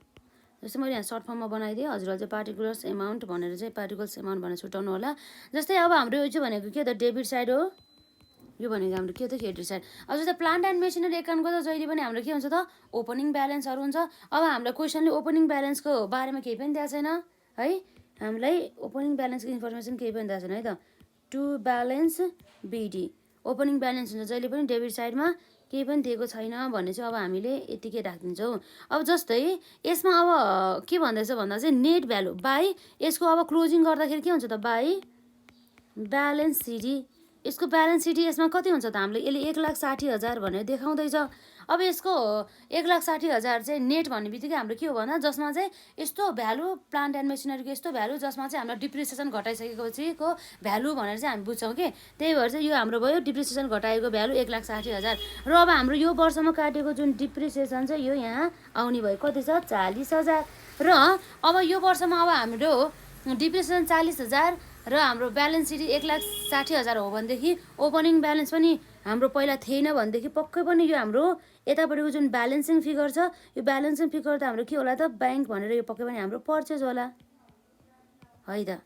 जस्तै मैले यहाँ सर्ट फर्ममा बनाइदिएँ। हजुरहरूले चाहिँ पार्टिकुलर्स एमाउन्ट भनेर चाहिँ पार्टिकुलर्स एमाउन्ट भनेर छुट्याउनु होला। जस्तै अब हाम्रो यो चाहिँ भनेको के त? डेबिट साइड हो। यो भनेको हाम्रो के त? Credit side. अब जस्तै प्लान्ट एन्ड मेसिनरी एकाउन्टको त जहिले पनि हाम्रो के हुन्छ त? ओपनिङ ब्यालेन्सहरू हुन्छ। अब हामीलाई क्वेसनले ओपनिङ ब्यालेन्सको बारेमा केही पनि दिएको छैन है। हामीलाई ओपनिङ ब्यालेन्सको इन्फर्मेसन केही पनि दिएको छैन है त। To balance B D opening balance हुन्छ जहिले पनि डेबिट साइडमा, केही पनि दिएको छैन भने चाहिँ अब हामीले यतिकै राखिदिन्छौँ। अब जस्तै यसमा अब के भन्दैछ भन्दा चाहिँ नेट भ्यालु बाई यसको अब क्लोजिङ गर्दाखेरि के हुन्छ त? By balance CD. यसको ब्यालेन्स सिडी यसमा कति हुन्छ त? हामीले यसले 1,60,000 भनेर देखाउँदैछ। अब यसको 1,60,000 चाहिँ नेट भन्ने बित्तिकै हाम्रो के हो भन्दा जसमा चाहिँ यस्तो भ्यालु प्लान्ट एन्ड मेसिनरीको यस्तो भ्यालु जसमा चाहिँ हाम्रो डिप्रिसिएसन घटाइसकेपछिको भ्यालु भनेर चाहिँ हामी बुझ्छौँ कि। त्यही भएर चाहिँ यो हाम्रो भयो डिप्रिसिएसन घटाएको भ्यालु 1,60,000। र अब हाम्रो यो वर्षमा काटेको जुन डिप्रिसिएसन चाहिँ यो यहाँ आउने भयो कति छ? 40,000। र अब यो वर्षमा अब हाम्रो डिप्रिसिएसन 40,000 र हाम्रो ब्यालेन्स सिडी 1,60,000 हो भनेदेखि ओपनिङ ब्यालेन्स पनि हाम्रो पहिला थिएन भनेदेखि पक्कै पनि यो हाम्रो यतापट्टिको जुन ब्यालेन्सिङ फिगर छ यो ब्यालेन्सिङ फिगर त हाम्रो के होला त? ब्याङ्क भनेर यो पक्कै पनि हाम्रो पर्चेज होला है त।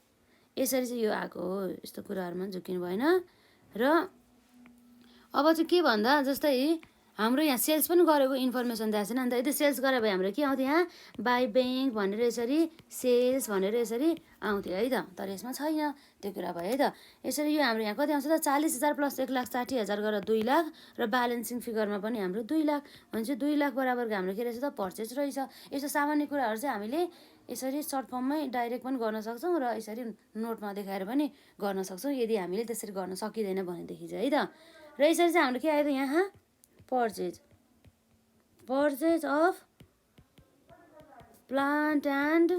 यसरी चाहिँ यो आएको हो। यस्तो कुराहरूमा झुकिनु भएन। र अब चाहिँ के भन्दा जस्तै हाम्रो यहाँ सेल्स पनि गरेको इन्फर्मेसन दिएको छैन नि त। यदि सेल्स गरे भए हाम्रो के आउँथ्यो? यहाँ बाई ब्याङ्क भनेर यसरी सेल्स भनेर यसरी आउँथ्यो है त। तर यसमा छैन त्यो कुरा भयो है त। यसरी यो हाम्रो यहाँ कति आउँछ त? 40,000 प्लस 1,60,000 गरेर 2 लाख र ब्यालेन्सिङ फिगरमा पनि हाम्रो 2 लाख भनेपछि 2 लाख बराबरको हाम्रो के रहेछ त? पर्चेज रहेछ। यस्तो सामान्य कुराहरू चाहिँ हामीले यसरी सर्ट फर्ममै डाइरेक्ट पनि गर्न सक्छौँ र यसरी नोटमा देखाएर पनि गर्न सक्छौँ यदि हामीले त्यसरी गर्न सकिँदैन भनेदेखि चाहिँ है त। र यसरी चाहिँ हाम्रो के आयो त? यहाँ purchase of plant and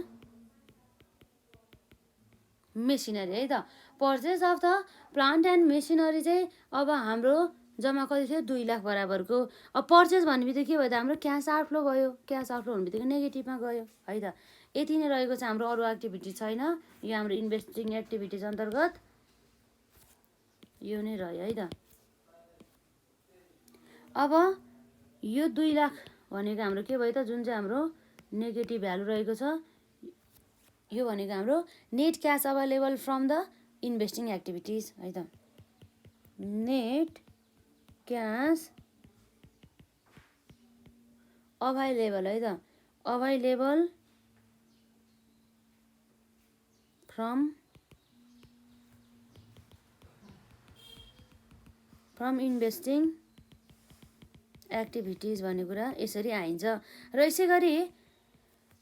machinery है त। Purchase of the plant and machinery चाहिँ अब हाम्रो जम्मा कति थियो? 2 लाख बराबरको। अब पर्चेज भन्ने बित्तिकै के भयो त? हाम्रो क्यास आउटफ्लो भयो। क्यास आउटफ्लो हुने बित्तिकै नेगेटिभमा गयो है त। यति नै रहेको छ। हाम्रो अरू एक्टिभिटी छैन। यो हाम्रो इन्भेस्टिङ एक्टिभिटिज अन्तर्गत यो नै रह्यो है त। अब यो 2 लाख भनेको हाम्रो के भयो त? जुन चाहिँ हाम्रो नेगेटिभ भ्यालु रहेको छ यो भनेको हाम्रो net cash available from the investing activities है त। नेट क्यास अभाइलेबल है त। अभाइलेबल फ्रम इन्भेस्टिङ एक्टिभिटिज भन्ने कुरा यसरी आइन्छ। र यसै गरी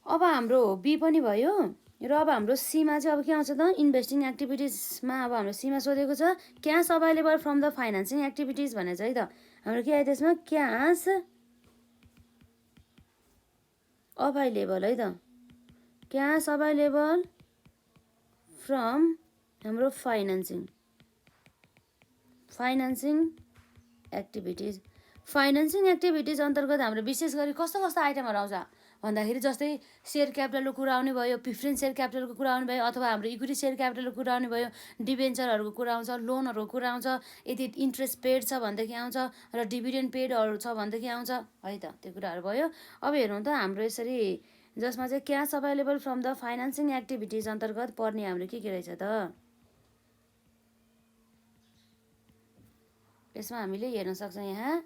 अब हाम्रो बी पनि भयो। र अब हाम्रो सीमा चाहिँ अब के आउँछ त? इन्भेस्टिङ एक्टिभिटिजमा अब हाम्रो सीमा सोधेको छ cash available from the financing activities भनेर चाहिँ है त। हाम्रो के आयो त्यसमा? क्यास अभाइलेबल है त। क्यास अभाइलेबल फ्रम हाम्रो फाइनेन्सिङ एक्टिभिटिज। फाइनेन्सिङ एक्टिभिटिज अन्तर्गत हाम्रो विशेष गरी कस्तो कस्तो आइटमहरू आउँछ भन्दाखेरि जस्तै सेयर क्यापिटलको कुरा आउने भयो, प्रिफरेन्स सेयर क्यापिटलको कुरा आउने भयो, अथवा हाम्रो इक्विटी सेयर क्यापिटलको कुरा आउने भयो, डिबेन्चरहरूको कुरा आउँछ, लोनहरूको कुरा आउँछ, यदि इन्ट्रेस्ट पेड छ भनेदेखि आउँछ, र डिभिडेन्ड पेडहरू छ भनेदेखि आउँछ है त, त्यो कुराहरू भयो। अब हेरौँ त हाम्रो यसरी जसमा चाहिँ cash available from the financing activities अन्तर्गत पर्ने हाम्रो के रहेछ त, यसमा हामीले हेर्न सक्छौँ यहाँ,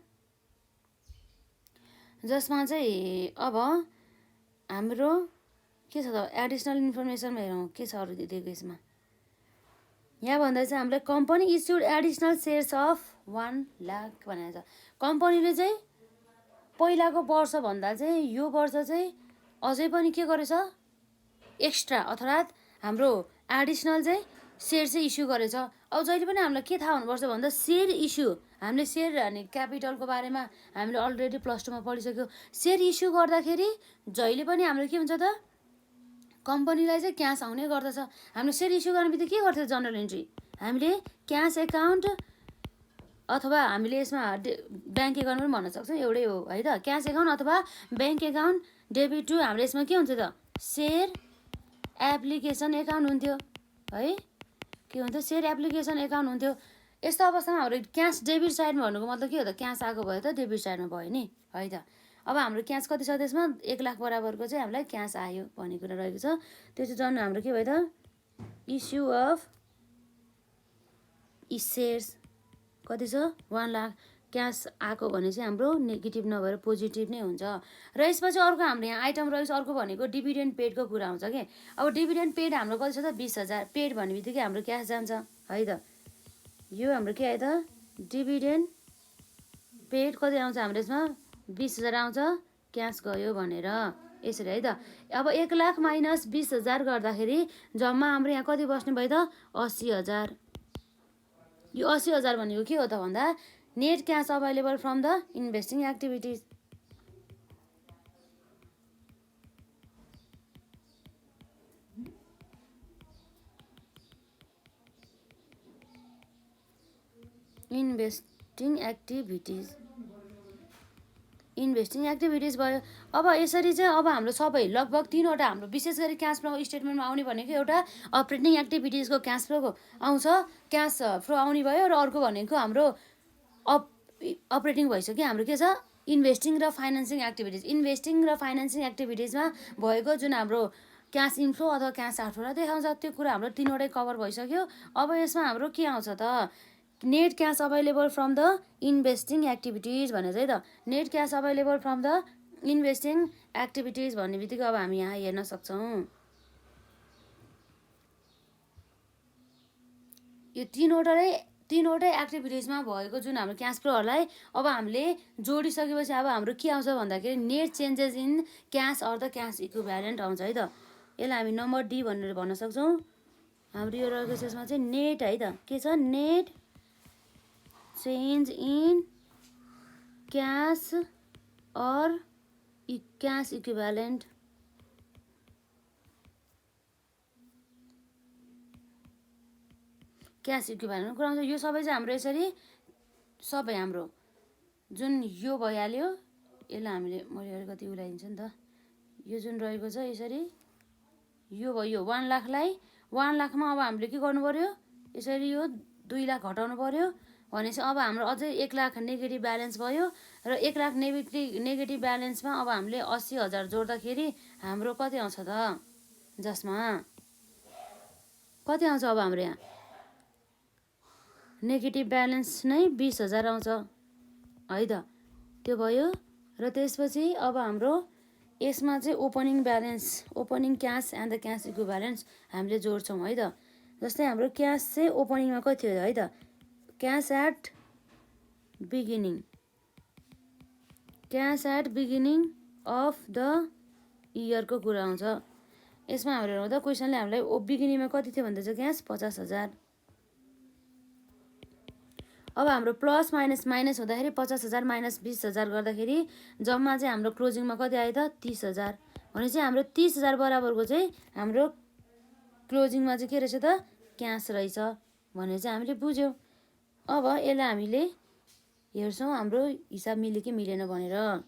जसमा चाहिँ अब हाम्रो के छ त एडिसनल इन्फर्मेसनमा हेरौँ के छ अरू दिएको यसमा। यहाँ भन्दा चाहिँ हामीलाई company issued additional shares of 1 lakh भनेको छ। कम्पनीले चाहिँ पहिलाको वर्षभन्दा चाहिँ यो वर्ष चाहिँ अझै पनि के गरेछ, एक्स्ट्रा अर्थात् हाम्रो एडिसनल चाहिँ सेयर चाहिँ इस्यु गरेछ। अब जहिले पनि हामीलाई के थाहा हुनुपर्छ भन्दा सेयर इस्यु, हामीले सेयर अनि क्यापिटलको बारेमा हामीले अलरेडी +2 मा पढिसक्यो। सेयर इस्यु गर्दाखेरि जहिले पनि हाम्रो के हुन्छ त, कम्पनीलाई चाहिँ क्यास आउने गर्दछ। हामीले सेयर इस्यु गर्ने बित्तिकै के गर्थ्यो, जनरल एन्ट्री हामीले क्यास एकाउन्ट अथवा हामीले यसमा ब्याङ्क एकाउन्ट पनि भन्न सक्छौँ, एउटै हो है त। क्यास एकाउन्ट अथवा ब्याङ्क एकाउन्ट डेबिट टु हाम्रो यसमा के हुन्छ त, सेयर एप्लिकेसन एकाउन्ट हुन्थ्यो है, के हुन्थ्यो, सेयर एप्लिकेसन एकाउन्ट हुन्थ्यो। यस्तो अवस्थामा हाम्रो क्यास डेबिट साइडमा भन्नुको मतलब के हो त, क्यास आएको भयो त डेबिट साइडमा भयो नि है त। अब हाम्रो क्यास कति छ त्यसमा, 1 लाख बराबरको चाहिँ हामीलाई क्यास आयो भन्ने कुरा रहेको छ। त्यो चाहिँ झन् हाम्रो के भयो त, इस्यु अफ सेयर्स कति छ, 1 लाख क्यास आएको भने चाहिँ हाम्रो नेगेटिभ नभएर पोजिटिभ नै हुन्छ। र यसपछि अर्को हाम्रो यहाँ आइटम रहेछ, अर्को भनेको डिभिडेन्ड पेडको कुरा आउँछ कि। अब डिभिडेन्ड पेड हाम्रो कति छ त, 20,000। पेड भन्ने बित्तिकै हाम्रो क्यास जान्छ है त। यो हाम्रो के आयो त, डिभिडेन्ड पेड कति आउँछ हाम्रो यसमा, 20,000 आउँछ, क्यास गयो भनेर यसरी है त। अब 1 लाख माइनस 20,000 गर्दाखेरि जम्मा हाम्रो यहाँ कति बस्ने भयो त, 80,000। यो 80,000 भनेको के हो त भन्दा net cash available from the investing activities. Investing activities भयो। अब यसरी चाहिँ अब हाम्रो सबै लगभग 3वटा हाम्रो विशेष गरी क्यास फ्लो स्टेटमेन्टमा आउने भनेको एउटा अपरेटिङ एक्टिभिटिजको क्यास फ्लोको आउँछ, क्यास फ्लो आउने भयो, र अर्को भनेको हाम्रो अपरेटिङ भइसक्यो हाम्रो के छ, इन्भेस्टिङ र फाइनेन्सिङ एक्टिभिटिज। इन्भेस्टिङ र फाइनेन्सिङ एक्टिभिटिजमा भएको जुन हाम्रो क्यास इन्फ्लो अथवा क्यास आउटफ्लो देखाउँछ, त्यो कुरा हाम्रो 3वटै कभर भइसक्यो। अब यसमा हाम्रो के आउँछ त, net cash available from the investing activities भनेर है त। Net cash available from the investing activities भन्ने बित्तिकै अब हामी यहाँ हेर्न सक्छौँ यो तीनवटै एक्टिभिटिजमा भएको जुन हाम्रो क्यास फ्लोहरूलाई अब हामीले जोडिसकेपछि अब हाम्रो के आउँछ भन्दाखेरि net changes in cash or the cash equivalent आउँछ है त। यसलाई हामी नम्बर डी भनेर भन्न सक्छौँ। हाम्रो यो रहेको छ यसमा चाहिँ नेट है त, के छ, net change in cash or cash equivalent. Cash equivalent कुरा आउँछ। यो सबै चाहिँ हाम्रो यसरी सबै हाम्रो जुन यो भइहाल्यो, यसलाई हामीले मैले अलिकति उलाइदिन्छु नि त। यो जुन रहेको छ यसरी यो भयो 1 लाखलाई 1 लाखमा अब हामीले के गर्नु पर्यो, यसरी यो 2 लाख घटाउनु पर्यो भनेपछि अब हाम्रो अझै 1 लाख नेगेटिभ ब्यालेन्स भयो। र 1 लाख नेगेटिभ ब्यालेन्समा अब हामीले 80,000 जोड्दाखेरि हाम्रो कति आउँछ त, जसमा कति आउँछ अब हाम्रो यहाँ नेगेटिभ ब्यालेन्स नै 20,000 आउँछ है त, त्यो भयो। र त्यसपछि अब हाम्रो यसमा चाहिँ opening balance, opening cash and the cash equivalence हामीले जोड्छौँ है त। जस्तै हाम्रो क्यास चाहिँ ओपनिङमा कति थियो है त, cash at beginning of the इयरको कुरा आउँछ। यसमा हाम्रो हेर्नु त क्वेसनले हामीलाई बिगिनिङमा कति थियो भन्दैछ, क्यास 50,000। अब हाम्रो प्लस माइनस हुँदाखेरि 50,000 माइनस 20,000 गर्दाखेरि जम्मा चाहिँ हाम्रो क्लोजिङमा कति आयो त, 30,000। भने चाहिँ हाम्रो 30,000 बराबरको चाहिँ हाम्रो क्लोजिङमा चाहिँ के रहेछ त क्यास रहेछ भनेर चाहिँ हामीले बुझ्यौँ। अब यसलाई हामीले हेर्छौँ हाम्रो हिसाब मिल्यो कि मिलेन भनेर।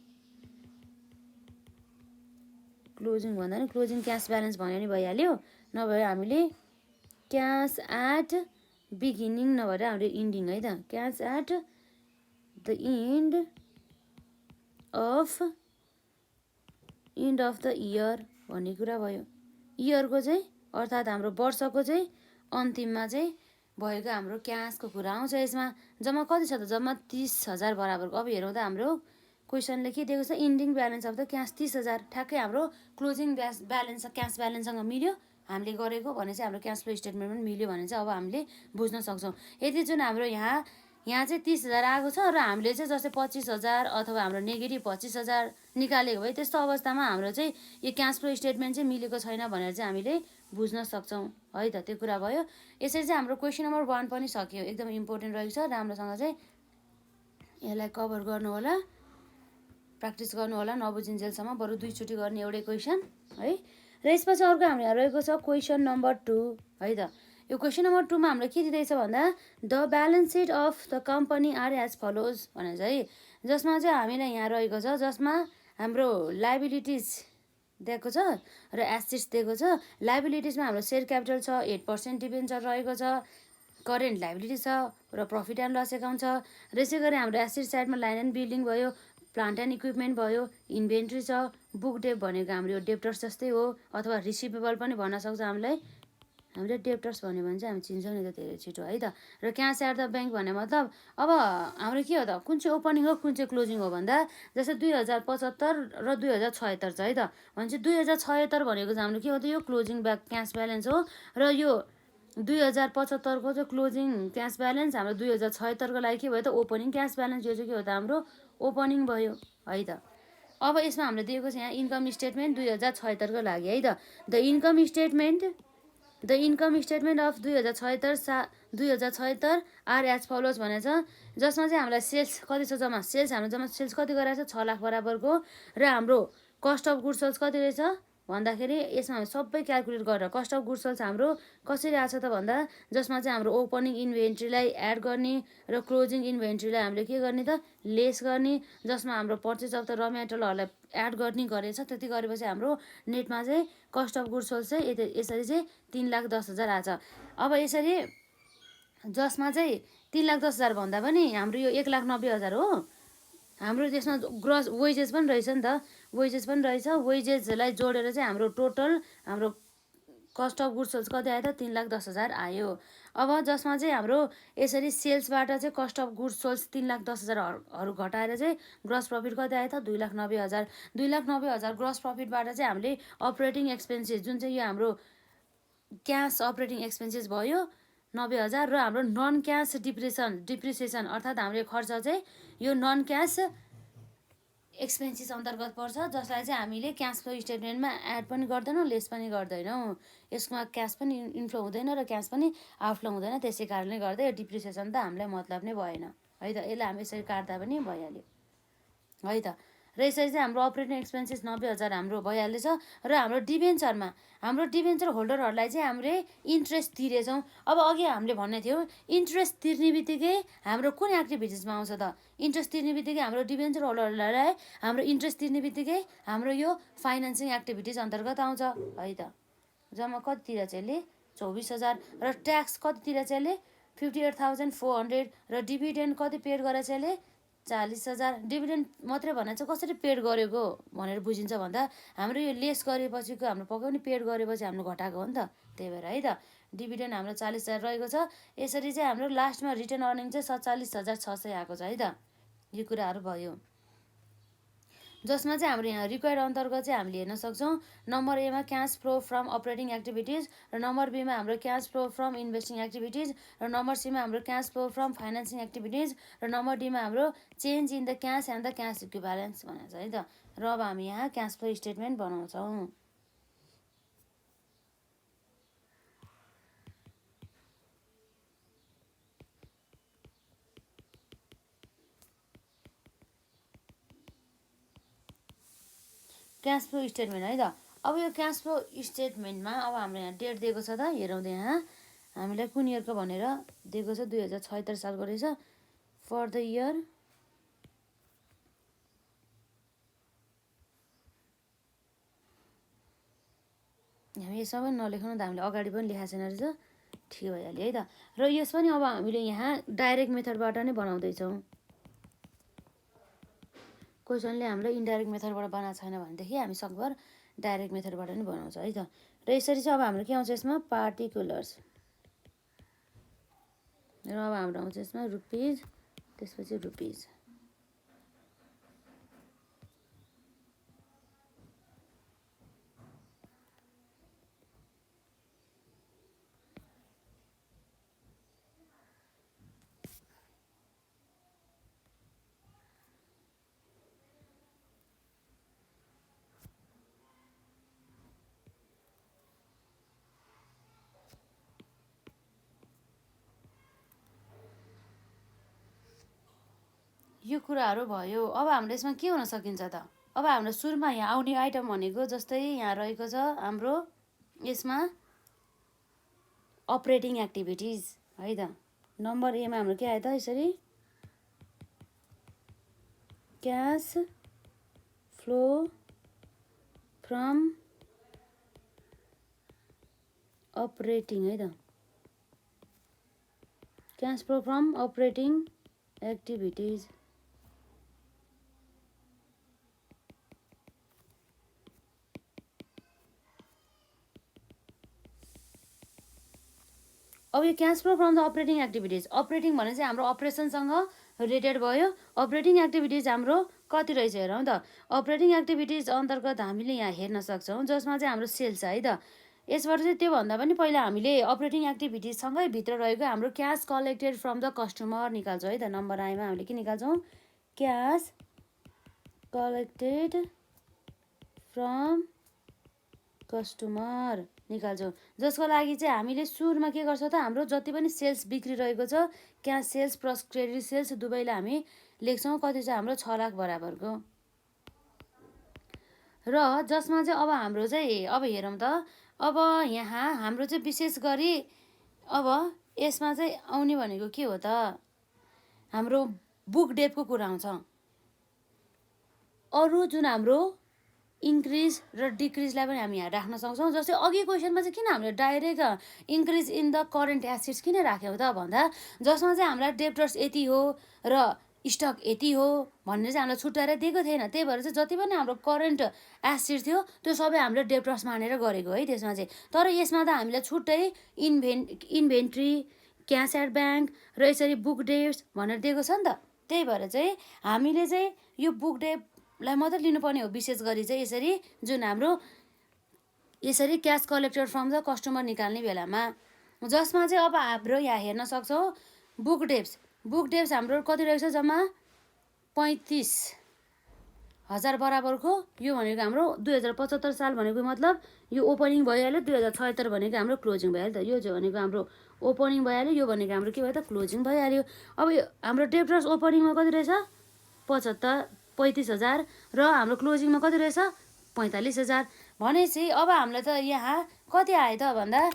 क्लोजिङ भन्दा नि क्लोजिङ क्यास ब्यालेन्स भन्यो नि भइहाल्यो, नभए हामीले क्यास एट बिगिनिङ नभएर हाम्रो इन्डिङ है त, cash at the end of the year भन्ने कुरा भयो। इयरको चाहिँ अर्थात् हाम्रो वर्षको चाहिँ अन्तिममा चाहिँ भएको हाम्रो क्यासको कुरा आउँछ यसमा। जम्मा कति छ त, जम्मा 30,000 बराबरको। अब हेरौँ त हाम्रो क्वेसनले के दिएको छ, ending balance of the cash 30,000। ठ्याक्कै हाम्रो क्लोजिङ ब्यालेन्स क्यास ब्यालेन्ससँग मिल्यो हामीले गरेको भने चाहिँ हाम्रो क्यास फ्लो स्टेटमेन्ट पनि मिल्यो भने चाहिँ अब हामीले बुझ्न सक्छौँ। यदि जुन हाम्रो यहाँ चाहिँ 30,000 आएको छ र हामीले चाहिँ जस्तै 25,000 अथवा हाम्रो नेगेटिभ 25,000 निकालेको भए त्यस्तो अवस्थामा हाम्रो चाहिँ यो क्यास फ्लो स्टेटमेन्ट चाहिँ मिलेको छैन भनेर चाहिँ हामीले बुझ्न सक्छौँ है त, त्यो कुरा भयो। यसरी चाहिँ हाम्रो क्वेसन नम्बर 1 पनि सक्यो। एकदम इम्पोर्टेन्ट रहेछ, राम्रोसँग चाहिँ यसलाई कभर गर्नु होला, प्र्याक्टिस गर्नु होला नबुझिन्जेलसम्म, बरु दुईचोटि गर्ने एउटै क्वेसन है। र यसपछि अर्को हाम्रो रहेको छ क्वेसन नम्बर 2 है त। यो क्वेसन नम्बर 2 मा हाम्रो के दिँदैछ भन्दा the balance sheet of the company are as follows भनेर चाहिँ, जसमा चाहिँ हामीलाई यहाँ रहेको छ, जसमा हाम्रो लाइबिलिटिज दिएको छ र एसेट्स दिएको छ। लाइबिलिटिजमा हाम्रो सेयर क्यापिटल छ, 8% डिबेन्चर रहेको छ, करेन्ट लाइबिलिटी छ र प्रफिट एन्ड लस एकाउन्ट छ। र यसै गरी हाम्रो एसेट साइडमा ल्यान्ड एन्ड बिल्डिङ भयो, प्लान्ट एन्ड इक्विपमेन्ट भयो, इन्भेन्ट्री छ, बुक डेप भनेको हाम्रो डेप्टर्स जस्तै हो अथवा रिसिभेबल पनि भन्न सक्छ हामीलाई। हामीले डेप्टर्स भन्यो भने चाहिँ हामी चिन्छौँ नि त धेरै छिटो है त। र क्यास एट द ब्याङ्क भन्ने मतलब अब हाम्रो के हो त, कुन चाहिँ ओपनिङ हो कुन चाहिँ क्लोजिङ हो भन्दा जस्तै 2075 र 2076 छ है त। भनेपछि 2076 भनेको चाहिँ हाम्रो के हो त, यो क्लोजिङ क्यास ब्यालेन्स हो। र यो 2075 को चाहिँ क्लोजिङ क्यास ब्यालेन्स हाम्रो 2076 को लागि के भयो त ओपनिङ क्यास ब्यालेन्स। यो चाहिँ के हो त हाम्रो ओपनिङ भयो है त। अब यसमा हामीले दिएको छ यहाँ इन्कम स्टेटमेन्ट 2076 को लागि है त। The income statement of 2076 are as follows भनेको छ, जसमा चाहिँ हामीलाई सेल्स कति छ, जम्मा सेल्स हाम्रो जम्मा सेल्स कति गराएको छ 6 लाख बराबरको। र हाम्रो कस्ट अफ गुड्स सोल्स कति रहेछ भन्दाखेरि यसमा हामी सबै क्यालकुलेट गरेर कस्ट अफ गुड्स सोल्स हाम्रो कसरी आएको छ त भन्दा, जसमा चाहिँ हाम्रो ओपनिङ इन्भेन्ट्रीलाई एड गर्ने र क्लोजिङ इन्भेन्ट्रीलाई हामीले के गर्ने त लेस गर्ने, जसमा हाम्रो पर्चेज अफ द र मेटेरियलहरूलाई एड गर्ने गरेछ। त्यति गरेपछि हाम्रो नेटमा चाहिँ कस्ट अफ गुड्स सोल्स चाहिँ यसरी चाहिँ 3,10,000 आएको छ। अब यसरी जसमा चाहिँ 3,10,000 भन्दा पनि हाम्रो यो 1,90,000 हो। हाम्रो त्यसमा ग्रस वेजेस पनि रहेछ नि त, वेजेस पनि रहेछ। वेजेसलाई जोडेर चाहिँ हाम्रो टोटल हाम्रो कस्ट अफ गुड्स सोल्स कति आयो त 3,10,000 आयो। अब जसमा चाहिँ हाम्रो यसरी सेल्सबाट चाहिँ कस्ट अफ गुड्स सोल्स 3,10,000 घटाएर चाहिँ ग्रस प्रफिट कति आयो त 2,90,000। 2,90,000 ग्रस प्रफिटबाट चाहिँ हामीले अपरेटिङ एक्सपेन्सेस जुन चाहिँ यो हाम्रो क्यास अपरेटिङ एक्सपेन्सेस भयो 90,000 र हाम्रो नन क्यास डिप्रिसिएसन अर्थात् हाम्रो खर्च चाहिँ यो नन क्यास एक्सपेन्सेस अन्तर्गत पर्छ, जसलाई चाहिँ हामीले क्यास फ्लो स्टेटमेन्टमा एड पनि गर्दैनौँ लेस पनि गर्दैनौँ। यसमा क्यास पनि इन्फ्लो हुँदैन र क्यास पनि आउटफ्लो हुँदैन। त्यसै कारणले गर्दा यो डिप्रिसिएसन त हामीलाई मतलब नै भएन है त। यसलाई हामी यसरी काट्दा पनि भइहाल्यो है त। र यसरी चाहिँ हाम्रो अपरेटिङ एक्सपेन्सेस 90,000 हाम्रो भइहाल्छ। र हाम्रो डिभेन्चर होल्डरहरूलाई चाहिँ हामीले इन्ट्रेस्ट तिरेछौँ। अब अघि हामीले भन्ने थियो इन्ट्रेस्ट तिर्ने बित्तिकै हाम्रो कुन एक्टिभिटिजमा आउँछ त, इन्ट्रेस्ट तिर्ने बित्तिकै हाम्रो डिभेन्चर होल्डरहरूलाई हाम्रो इन्ट्रेस्ट तिर्ने बित्तिकै हाम्रो यो फाइनेन्सिङ एक्टिभिटिज अन्तर्गत आउँछ है त। जम्मा कति तिरेछ यसले 24,000 र ट्याक्स कति तिरेछ यसले 58,400 र डिभिडेन्ड कति पेड गरेछ यसले 40,000। डिभिडेन्ड मात्रै भन्दा चाहिँ कसरी पेड गरेको भनेर बुझिन्छ भन्दा हाम्रो यो लेस गरेपछिको हाम्रो पक्कै पनि पेड गरेपछि हाम्रो घटाएको हो नि त, त्यही भएर है त। डिभिडेन्ड हाम्रो 40,000 रहेको छ। यसरी चाहिँ हाम्रो लास्टमा रिटर्न अर्निङ चाहिँ 47,600 आएको छ है त। यो कुराहरू भयो, जसमा चाहिँ हाम्रो यहाँ रिक्वायर्ड अन्तर्गत चाहिँ हामीले हेर्न सक्छौँ। नम्बर एमा cash flow from operating activities र नम्बर बीमा हाम्रो cash flow from investing activities र नम्बर सीमा हाम्रो cash flow from financing activities र नम्बर डीमा हाम्रो change in the cash and the cash equivalence भनेको छ है त। र अब हामी यहाँ क्यास फ्लो स्टेटमेन्ट बनाउँछौँ। क्यास फ्लो स्टेटमेन्ट है त। अब यो क्यास फ्लो स्टेटमेन्टमा अब हाम्रो यहाँ डेट दिएको छ त, हेरौँ त यहाँ हामीलाई कुन इयरको भनेर दिएको छ, 2076 सालको रहेछ। फर द इयर हामी यसमा पनि नलेखौँ त, हामीले अगाडि पनि लेखाएको छैन रहेछ, ठिक भइहाल्यो है त। र यस पनि अब हामीले यहाँ डाइरेक्ट मेथडबाट नै बनाउँदैछौँ। क्वेसनले हाम्रो इन्डाइरेक्ट मेथडबाट बनाएको छैन भनेदेखि हामी सकभर डाइरेक्ट मेथडबाट नै बनाउँछ है त। र यसरी चाहिँ अब हाम्रो के आउँछ यसमा, पार्टिकुलर्स। र अब हाम्रो आउँछ यसमा रुपिज, त्यसपछि रुपिज। यो कुराहरू भयो। अब हाम्रो यसमा के हुन सकिन्छ त, अब हाम्रो सुरुमा यहाँ आउने आइटम भनेको जस्तै यहाँ रहेको छ हाम्रो यसमा अपरेटिङ एक्टिभिटिज है त। नम्बर एमा हाम्रो के आयो त, यसरी क्यास फ्लो फ्रम अपरेटिङ है त, cash flow from operating activities. अब यो cash flow from the operating activities, operating भने चाहिँ हाम्रो अपरेसनसँग रिलेटेड भयो। अपरेटिङ एक्टिभिटिज हाम्रो कति रहेछ हेरौँ त। अपरेटिङ एक्टिभिटिज अन्तर्गत हामीले यहाँ हेर्न सक्छौँ जसमा चाहिँ हाम्रो सेल्स है त। यसबाट चाहिँ त्योभन्दा पनि पहिला हामीले अपरेटिङ एक्टिभिटिजसँगै भित्र रहेको हाम्रो cash collected from the customer निकाल्छौँ है त। नम्बर आइमा हामीले के निकाल्छौँ, क्यास कलेक्टेड फ्रम कस्टमर निकाल्छौँ, जसको लागि चाहिँ हामीले सुरुमा के गर्छौँ त, हाम्रो जति पनि सेल्स बिक्री रहेको छ, cash sales plus credit sales दुवैलाई हामी लेख्छौँ। कति चाहिँ हाम्रो 6 लाख बराबरको। र जसमा चाहिँ अब हाम्रो चाहिँ अब हेरौँ त, अब यहाँ हाम्रो चाहिँ विशेष गरी अब यसमा चाहिँ आउने भनेको के हो त, हाम्रो बुक डेटको कुरा आउँछ। अरू जुन हाम्रो इन्क्रिज र डिक्रिजलाई पनि हामी यहाँ राख्न सक्छौँ। जस्तै अघि क्वेसनमा चाहिँ किन हामीले direct increase in the current assets किन राख्यौँ त भन्दा, जसमा चाहिँ हामीलाई डेप्टर्स यति हो र स्टक यति हो भन्ने चाहिँ हामीलाई छुट्याएर दिएको थिएन। त्यही भएर चाहिँ जति पनि हाम्रो करेन्ट एसेट थियो त्यो सबै हामीले डेप्टर्स मानेर गरेको है त्यसमा चाहिँ। तर यसमा त हामीलाई छुट्टै इन्भेन्ट्री, क्यास एट ब्याङ्क र यसरी बुक डेट्स भनेर दिएको छ नि त। त्यही भएर चाहिँ हामीले चाहिँ यो बुक डेटलाई मात्रै लिनुपर्ने हो विशेष गरी चाहिँ, यसरी जुन हाम्रो यसरी cash collected from the customer निकाल्ने बेलामा। जसमा चाहिँ अब हाम्रो यहाँ हेर्न सक्छौँ बुक डेप्स हाम्रो कति रहेछ, जम्मा 35,000 बराबरको। यो भनेको हाम्रो 2075 साल भनेको मतलब यो ओपनिङ भइहाल्यो, 2076 भनेको हाम्रो क्लोजिङ भइहाल्यो त। यो चाहिँ भनेको हाम्रो ओपनिङ भइहाल्यो, यो भनेको हाम्रो के भयो त, क्लोजिङ भइहाल्यो। अब हाम्रो डेप्टर्स ओपनिङमा कति रहेछ, 35,000 र हाम्रो क्लोजिङमा कति रहेछ, 45,000। भनेपछि अब हामीलाई त यहाँ कति आयो त भन्दा,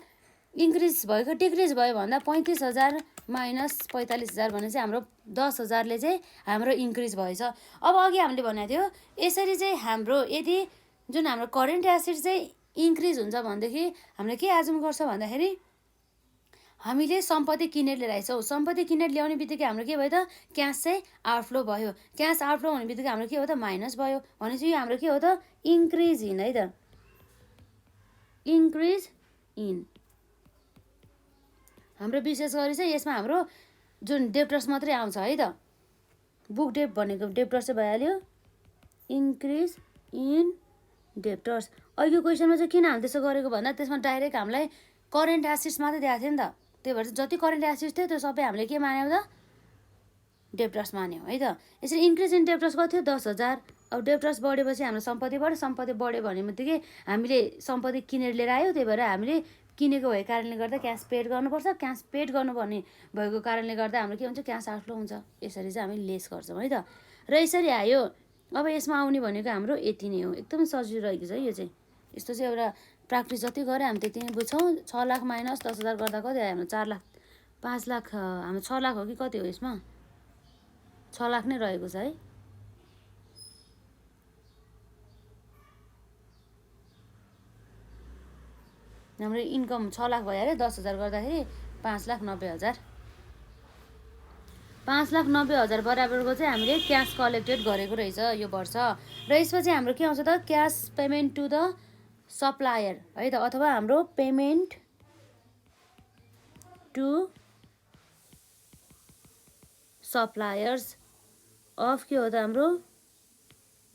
इन्क्रिज भयो कि डिक्रिज भयो भन्दा 35,000 माइनस 45,000 भने चाहिँ हाम्रो 10,000ले चाहिँ हाम्रो इन्क्रिज भएछ। अब अघि हामीले भनेको थियो यसरी चाहिँ हाम्रो यदि जुन हाम्रो करेन्ट एसेट चाहिँ इन्क्रिज हुन्छ भनेदेखि हामीले के एजुम गर्छ भन्दाखेरि, हामीले सम्पत्ति किनेर लिएर आइछौँ। सम्पत्ति किनेर ल्याउने बित्तिकै हाम्रो के भयो त, क्यास चाहिँ आउटफ्लो भयो। क्यास आउटफ्लो हुने बित्तिकै हाम्रो के हो त, माइनस भयो। भनेपछि यो हाम्रो के हो त, इन्क्रिज इन है त, इन्क्रिज इन। हाम्रो विशेष गरी चाहिँ यसमा हाम्रो जुन डेप्टर्स मात्रै आउँछ है त। बुक डेप भनेको डेप्टर्स चाहिँ भइहाल्यो, इन्क्रिज इन डेप्टर्स। अघिको क्वेसनमा चाहिँ किन हामीले त्यसो गरेको भन्दा, त्यसमा डाइरेक्ट हामीलाई करेन्ट एसेट्स मात्रै दिएको थियो नि त। त्यही भएर जति करेन्ट एसेट्स थियो त्यो सबै हामीले के मान्यौँ त, डेप्टर्स मान्यौँ है त। यसरी इन्क्रिज इन डेप्टर्स कति थियो, 10,000। अब डेप्टर्स बढेपछि हाम्रो सम्पत्ति बढ्यो, सम्पत्ति बढ्यो भने बित्तिकै हामीले सम्पत्ति किनेर लिएर आयो। त्यही भएर हामीले किनेको भएको कारणले गर्दा क्यास पेड गर्नुपर्छ। क्यास पेड गर्नुपर्ने भएको कारणले गर्दा हाम्रो के हुन्छ, क्यास आउटफ्लो हुन्छ। यसरी चाहिँ हामी लेस गर्छौँ है त। र यसरी आयो। अब यसमा आउने भनेको हाम्रो यति नै हो, एकदम सजिलो रहेको छ यो चाहिँ। यस्तो चाहिँ एउटा प्र्याक्टिस जति गऱ्यो हामी त्यति नै बुझ्छौँ। 6 लाख माइनस 10,000 गर्दा कति आयो हाम्रो 4 लाख 5 लाख हाम्रो 6 लाख हो कि कति हो यसमा 6 लाख नै रहेको छ है। हाम्रो इन्कम 6 लाख भयो अरे 10,000 गर्दाखेरि 5,90,000 5,90,000 बराबरको चाहिँ हामीले क्यास कलेक्टेड गरेको रहेछ यो वर्ष। र यसपछि हाम्रो के आउँछ त cash payment to the supplier है त, अथवा हाम्रो पेमेन्ट टु सप्लायर्स अफ के हो त हाम्रो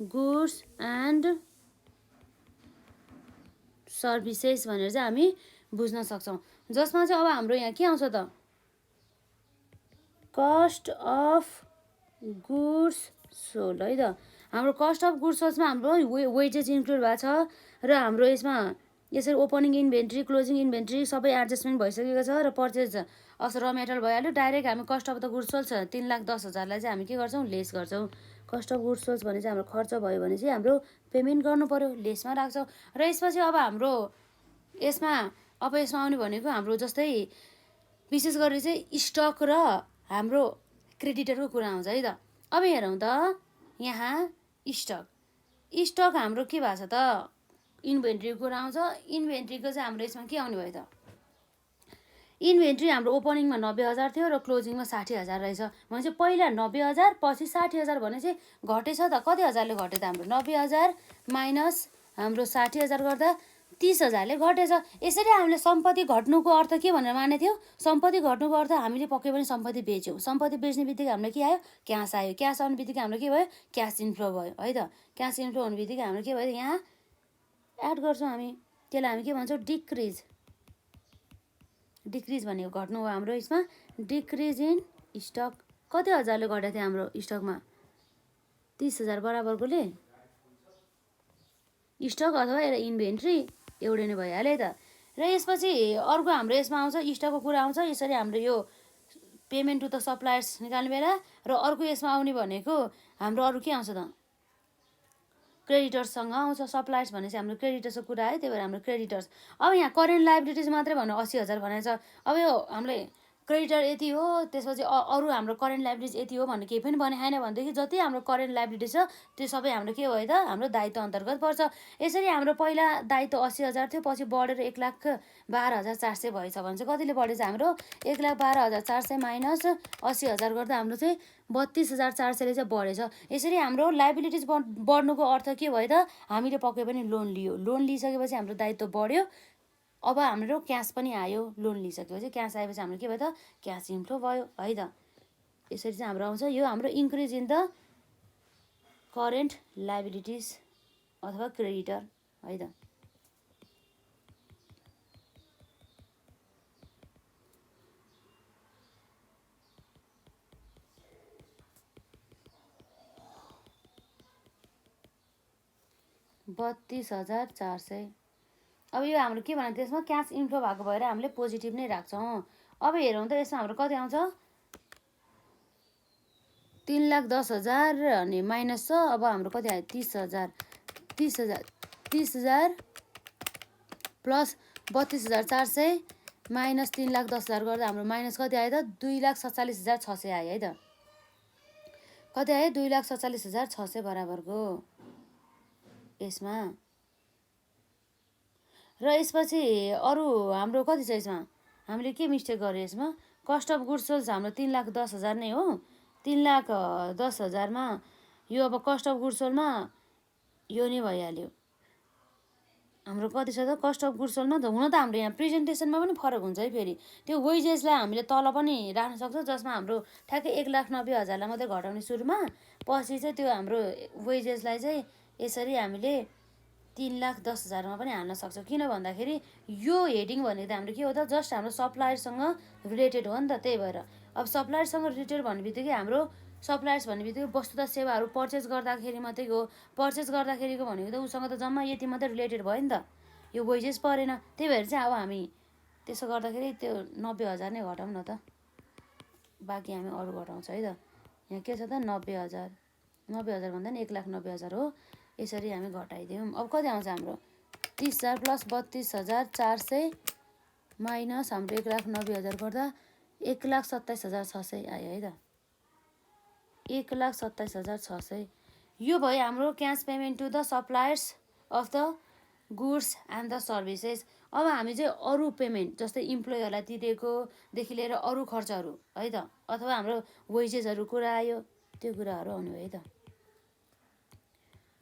गुड्स एन्ड सर्भिसेस भनेर चाहिँ हामी बुझ्न सक्छौँ। जसमा चाहिँ अब हाम्रो यहाँ के आउँछ त कस्ट अफ गुड्स सोल्ड है त। हाम्रो कस्ट अफ गुड्स सोल्डमा हाम्रो वेजेस इन्क्लुड भएको छ र हाम्रो यसमा यसरी ओपनिङ इन्भेन्ट्री क्लोजिङ इन्भेन्ट्री सबै एडजस्टमेन्ट भइसकेको छ र पर्चेज अफ र मेटल भइहाल्यो। डाइरेक्ट हामी cost of the goods sold छ 3,10,000लाई चाहिँ हामी के गर्छौँ लेस गर्छौँ। कस्ट अफ गुड्स सोल्ड भने चाहिँ हाम्रो खर्च भयो भने चाहिँ हाम्रो पेमेन्ट गर्नु पऱ्यो लेसमा राख्छौँ। र यसपछि अब हाम्रो यसमा आउने भनेको हाम्रो जस्तै विशेष गरी चाहिँ स्टक र हाम्रो क्रेडिटरको कुरा आउँछ है त। अब हेरौँ त यहाँ स्टक हाम्रो के भएको छ त इन्भेन्ट्रीको कुरा आउँछ। इन्भेन्ट्रीको चाहिँ हाम्रो यसमा के आउने भयो त इन्भेन्ट्री हाम्रो ओपनिङमा 90,000 थियो र क्लोजिङमा 60,000 रहेछ भने चाहिँ पहिला 90,000 पछि 60,000 भने चाहिँ घटेछ त। कति हजारले घट्यो त हाम्रो 90,000 माइनस हाम्रो 60,000 गर्दा 30,000ले घटेछ। यसरी हामीले सम्पत्ति घट्नुको अर्थ के भनेर मानेको थियो सम्पत्ति घट्नुको अर्थ हामीले पक्कै पनि सम्पत्ति बेच्यौँ। सम्पत्ति बेच्ने बित्तिकै हाम्रो के आयो क्यास आयो। क्यास आउने बित्तिकै हाम्रो के भयो क्यास इन्फ्लो भयो है त। क्यास इन्फ्लो हुने बित्तिकै हाम्रो के भयो यहाँ एड गर्छौँ हामी त्यसलाई हामी के भन्छौँ डिक्रिज भनेको घट्नु हो हाम्रो यसमा डिक्रिज इन स्टक। कति हजारले घटेको थियो हाम्रो स्टकमा 30,000 बराबरकोले स्टक अथवा एउटा इन्भेन्ट्री एउटै नै भइहाल्यो है त। र यसपछि अर्को हाम्रो यसमा आउँछ स्टकको कुरा आउँछ। यसरी हाम्रो यो पेमेन्ट टु द सप्लायर्स निकाल्ने बेला र अर्को यसमा आउने भनेको हाम्रो अरू के आउँछ त क्रेडिटर्ससँग आउँछ। सप्लायर्स भने चाहिँ हाम्रो क्रेडिटर्सको कुरा है त्यही भएर हाम्रो क्रेडिटर्स। अब यहाँ करेन्ट लाइबिलिटिज मात्रै भन्नु 80,000 भनेको छ। अब यो हामीले क्रेडिटर यति हो त्यसपछि अरू हाम्रो करेन्ट लाइबिलिटिज यति हो भन्ने केही पनि भने छैन भनेदेखि जति हाम्रो करेन्ट लाइबिलिटिज छ त्यो सबै हाम्रो के भयो त हाम्रो दायित्व अन्तर्गत पर्छ। यसरी हाम्रो पहिला दायित्व 80,000 थियो पछि बढेर 1,12,400 भएछ भने चाहिँ कतिले बढेछ हाम्रो 1,12,400 माइनस 80,000 गर्दा हाम्रो चाहिँ 32,400ले चाहिँ बढेछ। यसरी हाम्रो लाइबिलिटिज बढ्नुको अर्थ के भयो त हामीले पक्कै पनि लोन लियो। लोन लिइसकेपछि हाम्रो दायित्व बढ्यो। अब हाम्रो क्यास पनि आयो। लोन लिइसकेपछि क्यास आएपछि हाम्रो के भयो त क्यास इन्फ्लो भयो है त। यसरी चाहिँ हाम्रो आउँछ यो हाम्रो increase in the current liabilities अथवा क्रेडिटर है त। $32,400। अब यो हाम्रो के भने त्यसमा क्यास इन्फ्लो भएको भएर हामीले पोजिटिभ नै राख्छौँ। अब हेरौँ त यसमा हाम्रो कति आउँछ 3,10,000 अनि माइनस छ। अब हाम्रो कति आयो 30,000 प्लस 32,400 माइनस 3,10,000 गर्दा हाम्रो माइनस कति आयो त 2,47,600 आयो है त। कति आयो 2,47,600 बराबरको यसमा। र यसपछि अरू हाम्रो कति छ यसमा हामीले के मिस्टेक गर्यो यसमा कस्ट अफ गुड्स सोल्ड हाम्रो 3,10,000 नै हो। 3,10,000मा यो अब कस्ट अफ गुड्स सोल्डमा यो नै भइहाल्यो। हाम्रो कति छ त कस्ट अफ गुड्स सोल्डमा त हुन त हाम्रो यहाँ प्रेजेन्टेसनमा पनि फरक हुन्छ है। फेरि त्यो वेजेसलाई हामीले तल पनि राख्न सक्छौँ जसमा हाम्रो ठ्याक्कै 1,90,000लाई मात्रै घटाउने सुरुमा पछि चाहिँ त्यो हाम्रो वेजेसलाई चाहिँ यसरी हामीले 3,10,000मा पनि हाल्न सक्छौँ। किन भन्दाखेरि यो हेडिङ भनेको त हाम्रो के हो त जस्ट हाम्रो सप्लायरसँग रिलेटेड हो नि त। त्यही भएर अब सप्लायरसँग रिलेटेड भन्ने बित्तिकै हाम्रो सप्लायर्स भन्ने बित्तिकै वस्तु तथा सेवाहरू पर्चेस गर्दाखेरि मात्रै हो। पर्चेस गर्दाखेरिको भनेको त उसँग त जम्मा यति मात्रै रिलेटेड भयो नि त यो वेजेस परेन। त्यही भएर चाहिँ अब हामी त्यसो गर्दाखेरि त्यो 90,000 नै घटाउँ न त बाँकी हामी अरू घटाउँछ है त। यहाँ के छ त 90,000 भन्दा नि 1,90,000 हो। यसरी हामी घटाइदियौँ। अब कति आउँछ हाम्रो 30,000 प्लस 32,400 माइनस हाम्रो 1,90,000 गर्दा 1,27,600 आयो है त। 1,27,600 यो भयो हाम्रो cash payment to the suppliers of the goods and the services. अब हामी चाहिँ अरू पेमेन्ट जस्तै इम्प्लोइहरूलाई दिँदैकोदेखि लिएर अरू खर्चहरू है त, अथवा हाम्रो वेजेसहरू कुरा आयो, त्यो कुराहरू आउने भयो है त।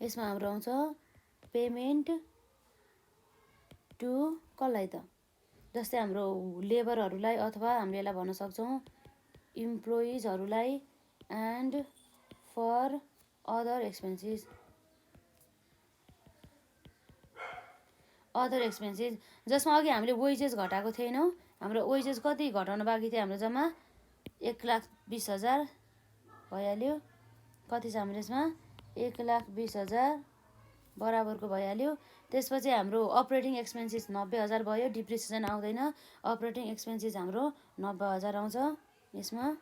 यसमा हाम्रो आउँछ पेमेन्ट टु कसलाई त, जस्तै हाम्रो लेबरहरूलाई अथवा हामीले यसलाई भन्न सक्छौँ इम्प्लोइजहरूलाई and for other expenses. Other expenses जसमा अघि हामीले वेजेस घटाएको थिएनौँ, हाम्रो वेजेस कति घटाउन बाँकी थियो हाम्रो, जम्मा 1,20,000 भइहाल्यो। कति छ हाम्रो यसमा 1,20,000 बराबरको भइहाल्यो। त्यसपछि हाम्रो अपरेटिङ एक्सपेन्सेस 90,000 भयो, डिप्रिसिएसन आउँदैन, अपरेटिङ एक्सपेन्सेस हाम्रो 90,000 आउँछ यसमा।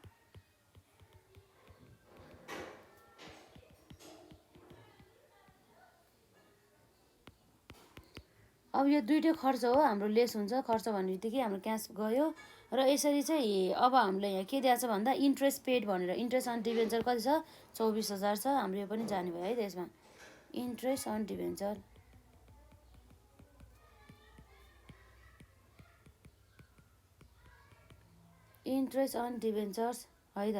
अब यो दुइटै खर्च हो हाम्रो, लेस हुन्छ खर्च भन्ने बित्तिकै हाम्रो क्यास गयो। र यसरी चाहिँ अब हामीले यहाँ के दिएको छ भन्दा इन्ट्रेस्ट पेड भनेर, इन्ट्रेस्ट अन डिभेन्चर कति छ 24,000 छ, हाम्रो यो पनि जाने भयो है त यसमा। Interest on debenture interest on debentures है त,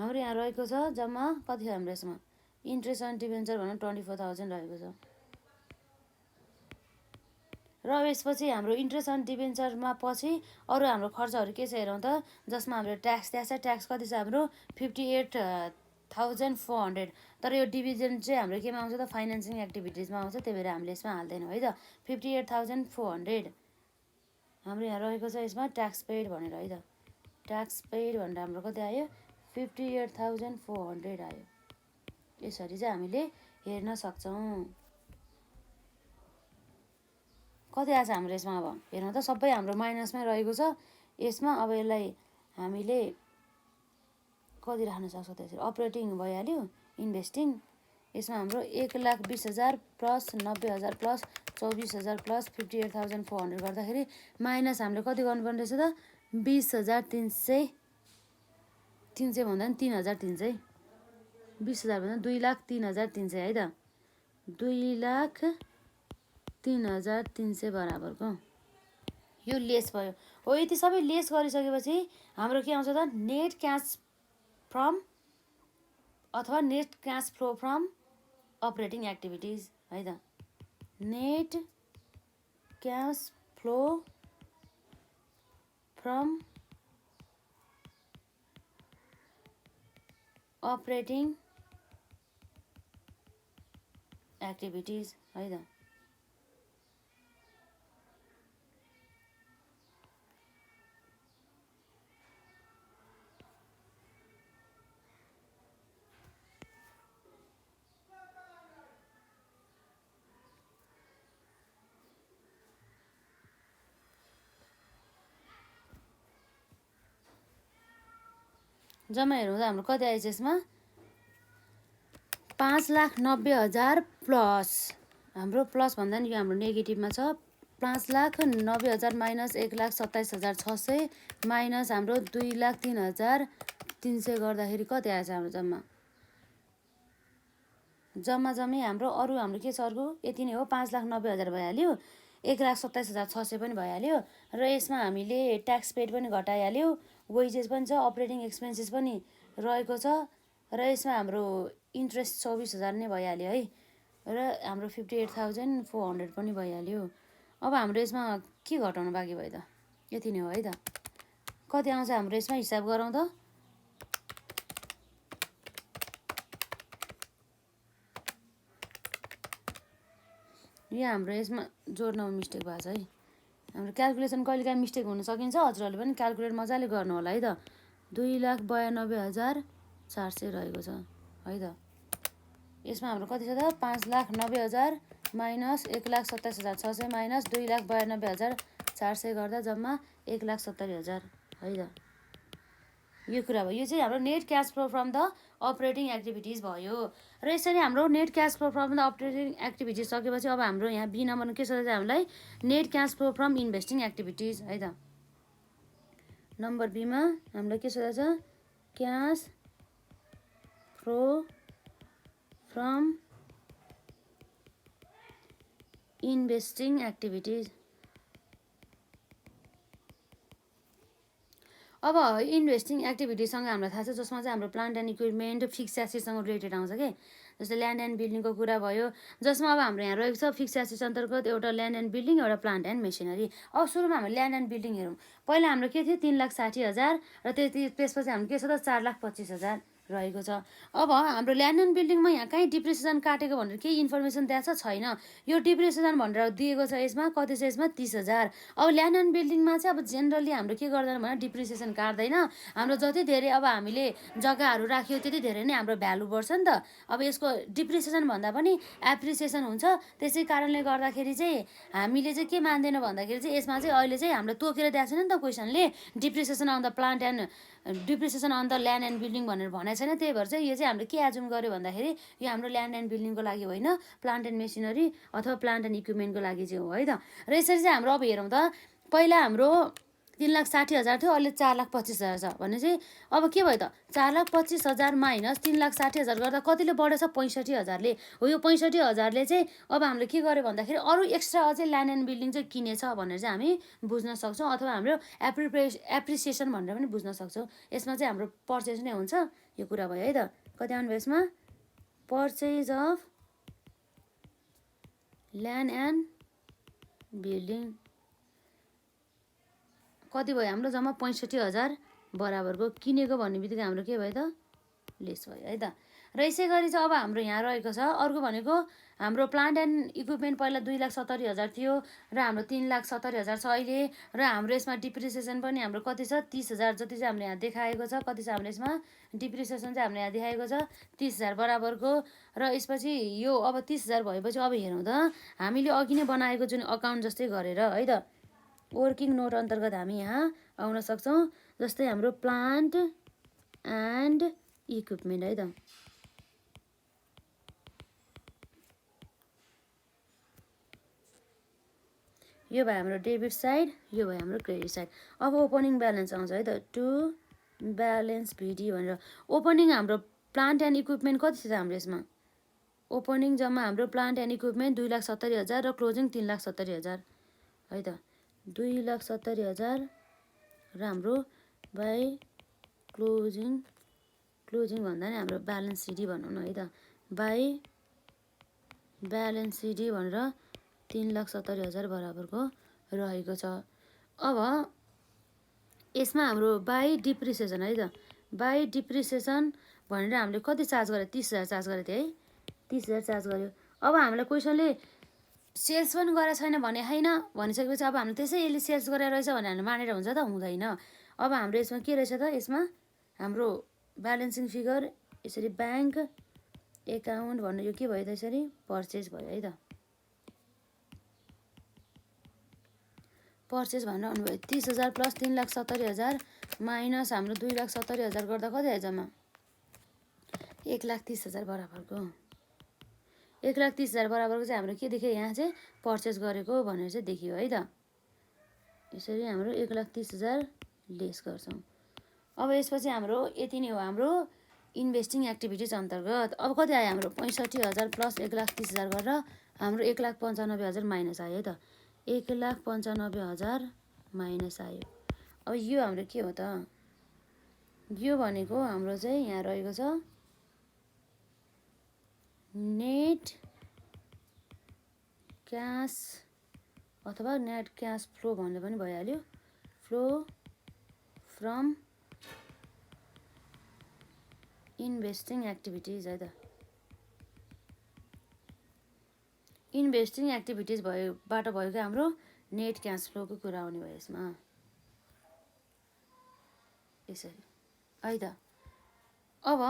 हाम्रो यहाँ रहेको छ जम्मा कति छ हाम्रो यसमा इन्ट्रेस्ट अन डिभेन्चर भनेर 24,000 रहेको छ। र यसपछि हाम्रो इन्ट्रेस्ट अन डिभेन्चरमा पछि अरू हाम्रो खर्चहरू के छ हेरौँ त, जसमा हाम्रो ट्याक्स त्यहाँ छ। ट्याक्स कति छ हाम्रो 58,400। तर यो डिभिजन चाहिँ हाम्रो केमा आउँछ त फाइनेन्सिङ एक्टिभिटिजमा आउँछ, त्यही भएर हामीले यसमा हाल्दैनौँ है त। 58,400 हाम्रो यहाँ रहेको छ यसमा ट्याक्स पेड भनेर है त। ट्याक्स पेड भनेर हाम्रो कति आयो 58,400 आयो। यसरी चाहिँ हामीले हेर्न सक्छौँ कति आएछ हाम्रो यसमा। अब हेर्नु त सबै हाम्रो माइनसमै रहेको छ यसमा। अब यसलाई हामीले कति राख्न सक्छौँ त्यसरी, अपरेटिङ भइहाल्यो, इन्भेस्टिङ यसमा हाम्रो 1,20,000 प्लस 90,000 प्लस 24,000 प्लस 58,400 गर्दाखेरि माइनस हामीले कति गर्नुपर्ने रहेछ त 20,300 भन्दा पनि 3,300, 20,000 भन्दा 2,03,300 है त। 2,03,300 बराबरको यो लेस भयो हो। यति सबै लेस गरिसकेपछि हाम्रो के आउँछ त नेट क्यास फ्रम अथवा net cash flow from operating activities है त। Net cash flow from operating activities है त। जम्मा हेरौँ त हाम्रो कति आएछ यसमा 5,90,000 प्लस हाम्रो प्लस भन्दा नि यो हाम्रो नेगेटिभमा छ। 5,90,000 माइनस 1,27,600 माइनस हाम्रो 2,03,300 गर्दाखेरि कति आएछ हाम्रो जम्मा। जम्मी हाम्रो अरू हाम्रो के छ अर्को यति नै हो। 5,90,000 भइहाल्यो, 1,27,600 पनि भइहाल्यो। र यसमा हामीले ट्याक्स पेड पनि घटाइहाल्यो, वेजेस पनि छ, अपरेटिङ एक्सपेन्सेस पनि रहेको छ। र यसमा हाम्रो इन्ट्रेस्ट 24,000 नै भइहाल्यो है। र हाम्रो 58,400 पनि भइहाल्यो। अब हाम्रो यसमा के घटाउनु बाँकी भयो त, यति नै हो है त। कति आउँछ हाम्रो यसमा हिसाब गरौँ त। यहाँ हाम्रो यसमा जोड्नमा मिस्टेक भएको छ है। हाम्रो क्यालकुलेसन कहिलेकाहीँ मिस्टेक हुन सकिन्छ, हजुरहरूले पनि क्यालकुलेट मजाले गर्नु होला है त। 2,92,400 रहेको छ है त। यसमा हाम्रो कति छ त 5,90,000 माइनस 1,27,600 माइनस 2,92,400 गर्दा जम्मा 1,70,000 है त। यो कुरा भयो। यो चाहिँ हाम्रो net cash flow from the operating activities भयो। र यसरी हाम्रो net cash flow from the operating activities सकेपछि अब हाम्रो यहाँ बी नम्बरमा के सोध्छ हामीलाई, net cash flow from investing activities है त। नम्बर बीमा हामीलाई के सोध्छ, cash flow from investing activities. अब इन्भेस्टिङ एक्टिभिटीसँग हामीलाई थाहा छ, जसमा चाहिँ हाम्रो प्लान्ट एन्ड इक्विपमेन्ट फिक्स एसेटसँग रिलेटेड आउँछ कि, जस्तै ल्यान्ड एन्ड बिल्डिङको कुरा भयो, जसमा अब हाम्रो यहाँ रहेको छ फिक्स एसेट अन्तर्गत एउटा ल्यान्ड एन्ड बिल्डिङ, एउटा प्लान्ट एन्ड मेसिनरी। अब सुरुमा हाम्रो ल्यान्ड एन्ड बिल्डिङ हेरौँ। पहिला हाम्रो के थियो, 3,60,000 र त्यसपछि हाम्रो के छ त 4,25,000 रहेको छ। अब हाम्रो ल्यान्ड एन्ड बिल्डिङमा यहाँ कहीँ डिप्रिसिएसन काटेको भनेर केही इन्फर्मेसन दिएको छ, छैन। यो डिप्रिसिएसन भनेर दिएको छ यसमा, कति छ यसमा 30,000। अब ल्यान्ड एन्ड बिल्डिङमा चाहिँ अब जेनरली हाम्रो के गर्दैन भने डिप्रिसिएसन काट्दैन। हाम्रो जति धेरै अब हामीले जग्गाहरू राख्यो त्यति धेरै नै हाम्रो भ्यालु बढ्छ नि त। अब यसको डिप्रिसिएसन भन्दा पनि एप्रिसिएसन हुन्छ। त्यसै कारणले गर्दाखेरि चाहिँ हामीले चाहिँ के मान्दैन भन्दाखेरि चाहिँ यसमा चाहिँ अहिले चाहिँ हाम्रो तोकेर दिएको छैन नि त क्वेसनले, depreciation on the plant and depreciation on the land and building भनेर भनेको छैन। त्यही भएर चाहिँ यो चाहिँ हामीले के एजुम गर्यो भन्दाखेरि यो हाम्रो ल्यान्ड एन्ड बिल्डिङको लागि होइन, प्लान्ट एन्ड मेसिनरी अथवा प्लान्ट एन्ड इक्विपमेन्टको लागि चाहिँ हो है त। र यसरी चाहिँ हाम्रो अब हेरौँ त, पहिला हाम्रो 3,60,000 थियो, अहिले 4,25,000 छ भने चाहिँ अब के भयो त, 4,25,000 माइनस 3,60,000 गर्दा कतिले बढेछ, 65,000ले हो। यो 65,000ले चाहिँ अब हामीले के गर्यो भन्दाखेरि अरू एक्स्ट्रा अझै ल्यान्ड एन्ड बिल्डिङ चाहिँ किनेछ भनेर चाहिँ हामी बुझ्न सक्छौँ, अथवा हाम्रो एप्रिसिएसन भनेर पनि बुझ्न सक्छौँ। यसमा चाहिँ हाम्रो पर्चेज नै हुन्छ, यो कुरा भयो है त। कति आउनु भयो यसमा, purchase of land and building कति भयो हाम्रो, जम्मा 65,000 बराबरको किनेको भन्ने बित्तिकै हाम्रो के भयो त, लेस भयो है त। र यसै गरी चाहिँ अब हाम्रो यहाँ रहेको छ अर्को भनेको हाम्रो प्लान्ट एन्ड इक्विपमेन्ट पहिला 2,70,000 थियो र हाम्रो 3,70,000 छ अहिले। र हाम्रो यसमा डिप्रिसिएसन पनि हाम्रो कति छ, 30,000 जति चाहिँ हामीले यहाँ देखाएको छ। कति छ हाम्रो यसमा डिप्रिसिएसन चाहिँ हामीले यहाँ देखाएको छ 30,000 बराबरको। र यसपछि यो अब 30,000 भएपछि अब हेरौँ त, हामीले अघि नै बनाएको जुन अकाउन्ट जस्तै गरेर है त, वर्किङ नोट अन्तर्गत हामी यहाँ आउन सक्छौँ। जस्तै हाम्रो प्लान्ट एन्ड इक्विपमेन्ट है त, यो भयो हाम्रो डेबिट साइड, यो भयो हाम्रो क्रेडिट साइड। अब ओपनिङ ब्यालेन्स आउँछ है त, टु ब्यालेन्स भिडी भनेर। ओपनिङ हाम्रो प्लान्ट एन्ड इक्विपमेन्ट कति छ हाम्रो यसमा, ओपनिङ जम्मा हाम्रो प्लान्ट एन्ड इक्विपमेन्ट 2,70,000 र क्लोजिङ 3,70,000 है त। 2,70,000 र हाम्रो बाई क्लोजिङ भन्दा नि हाम्रो ब्यालेन्स सिडी भनौँ न है त, बाई ब्यालेन्स सिडी भनेर 3,70,000 बराबरको रहेको छ। अब यसमा हाम्रो बाई डिप्रिसिएसन है त, बाई डिप्रिसिएसन भनेर हामीले कति चार्ज गर्यो, 30,000 चार्ज गरेको थियो है, 30,000 चार्ज गर्यो। अब हामीलाई क्वेसनले सेल्स पनि गरेको छैन भने होइन, भनिसकेपछि अब हामीले त्यसै यसले सेल्स गरेर रहेछ भने हामीले मानेर हुन्छ त, हुँदैन। अब हाम्रो यसमा के रहेछ त, यसमा हाम्रो ब्यालेन्सिङ फिगर यसरी ब्याङ्क एकाउन्ट भन्नु, यो के भयो त, यसरी पर्चेज भयो है त। पर्चेज भनेर आउनुभयो 30,000 प्लस 3,70,000 माइनस हाम्रो 2,70,000 गर्दा कति आयो जम्मा, 1,30,000 बराबरको। 1,30,000 बराबरको चाहिँ हाम्रो के देख्यो, यहाँ चाहिँ पर्चेज गरेको भनेर चाहिँ देखियो है त। यसरी हाम्रो 1,30,000 लेस गर्छौँ। अब यसपछि हाम्रो यति नै हो हाम्रो इन्भेस्टिङ एक्टिभिटिज अन्तर्गत। अब कति आयो हाम्रो, 65,000 प्लस 1,30,000 गरेर हाम्रो 1,95,000 माइनस आयो है त, 1,95,000 माइनस आयो। अब यो हाम्रो के हो त, यो भनेको हाम्रो चाहिँ यहाँ रहेको छ नेट क्यास अथवा नेट क्यास फ्लो भन्ने पनि भइहाल्यो, फ्लो फ्रम इन्भेस्टिङ एक्टिभिटिज है त। इन्भेस्टिङ एक्टिभिटिज भयोबाट भएको हाम्रो नेट क्यास फ्लोको कुरा आउने भयो यसमा, यसरी है त। अब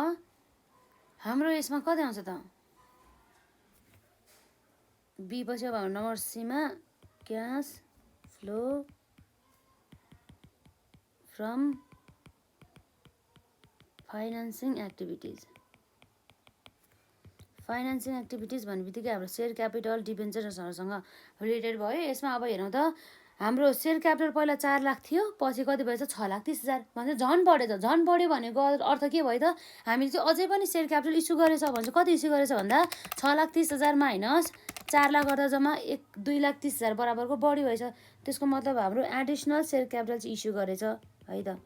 हाम्रो यसमा कति आउँछ त, बी पछि अब हाम्रो number Seema cash flow from financing activities भन्ने बित्तिकै हाम्रो सेयर क्यापिटल डिबेन्चरहरूसँग रिलेटेड भयो। यसमा अब हेरौँ त हाम्रो सेयर क्यापिटल पहिला 4 लाख थियो, पछि कति भएछ 6,30,000 भने झन् बढ्यो भनेको अर्थ के भयो त हामीले चाहिँ अझै पनि सेयर क्यापिटल इस्यु गरेछ भने चाहिँ कति इस्यु गरेछ भन्दा 6,30,000 माइनस 4 लाख गर्दा जम्मा 2,30,000 बराबरको बढी भएछ। त्यसको मतलब हाम्रो एडिसनल सेयर क्यापिटल चाहिँ इस्यु गरेछ है त।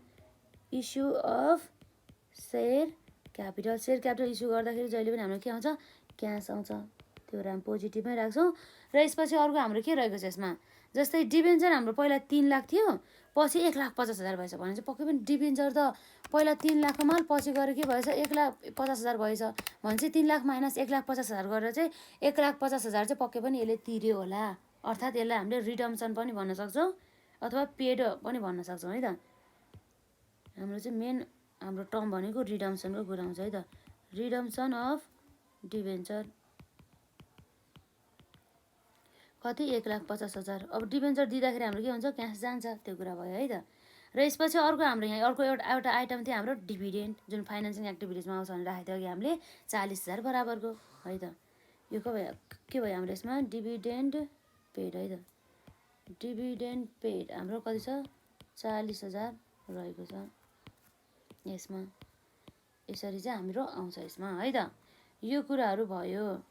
Issue of share capital issue गर्दाखेरि जहिले पनि हाम्रो के आउँछ क्यास आउँछ, त्यो हामी पोजिटिभमै राख्छौँ। र यसपछि अर्को हाम्रो के रहेको छ यसमा, जस्तै डिबेन्चर हाम्रो पहिला 3 लाख थियो, पछि 1,50,000 भएछ भने चाहिँ पक्कै पनि डिबेन्चर त पहिला 3 लाखको माल पछि गएर के भएछ 1,50,000 भएछ भने चाहिँ 3 लाख माइनस 1,50,000 गरेर चाहिँ 1,50,000 चाहिँ पक्कै पनि यसले तिर्यो होला। अर्थात् यसलाई हामीले रिडम्सन पनि भन्न सक्छौँ अथवा पेड पनि भन्न सक्छौँ है त। हाम्रो चाहिँ मेन हाम्रो टर्म भनेको रिडम्सनको कुरा हुन्छ है त। रिडम्सन अफ डिबेन्चर कति 1,50,000। अब डिबेन्चर दिँदाखेरि हाम्रो के हुन्छ क्यास जान्छ, त्यो कुरा भयो है त। र यसपछि अर्को हाम्रो यहाँ अर्को एउटा आइटम थियो हाम्रो डिभिडेन्ड, जुन फाइनेन्सिङ एक्टिभिटिजमा आउँछ भनेर राखेको थियो अघि हामीले 40,000 बराबरको है त। यो के भयो हाम्रो यसमा डिभिडेन्ड पेड है त। डिभिडेन्ड पेड हाम्रो कति छ 40,000 रहेको छ यसमा। यसरी चाहिँ हाम्रो आउँछ यसमा है त। यो कुराहरू भयो।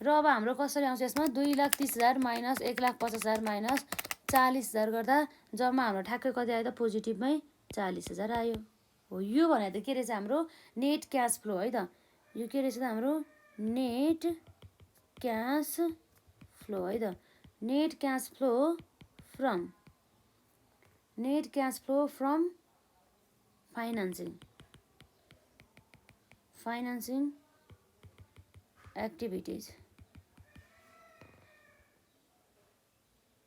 र अब हाम्रो कसरी आउँछ यसमा 2,30,000 माइनस 1,50,000 माइनस 40,000 गर्दा जम्मा हाम्रो ठ्याक्कै कति आयो त पोजिटिभमै 40,000 आयो। हो यो भने त के रहेछ हाम्रो नेट क्यास फ्लो है त। यो के रहेछ त हाम्रो नेट क्यास फ्लो है त। Net cash flow from financing activities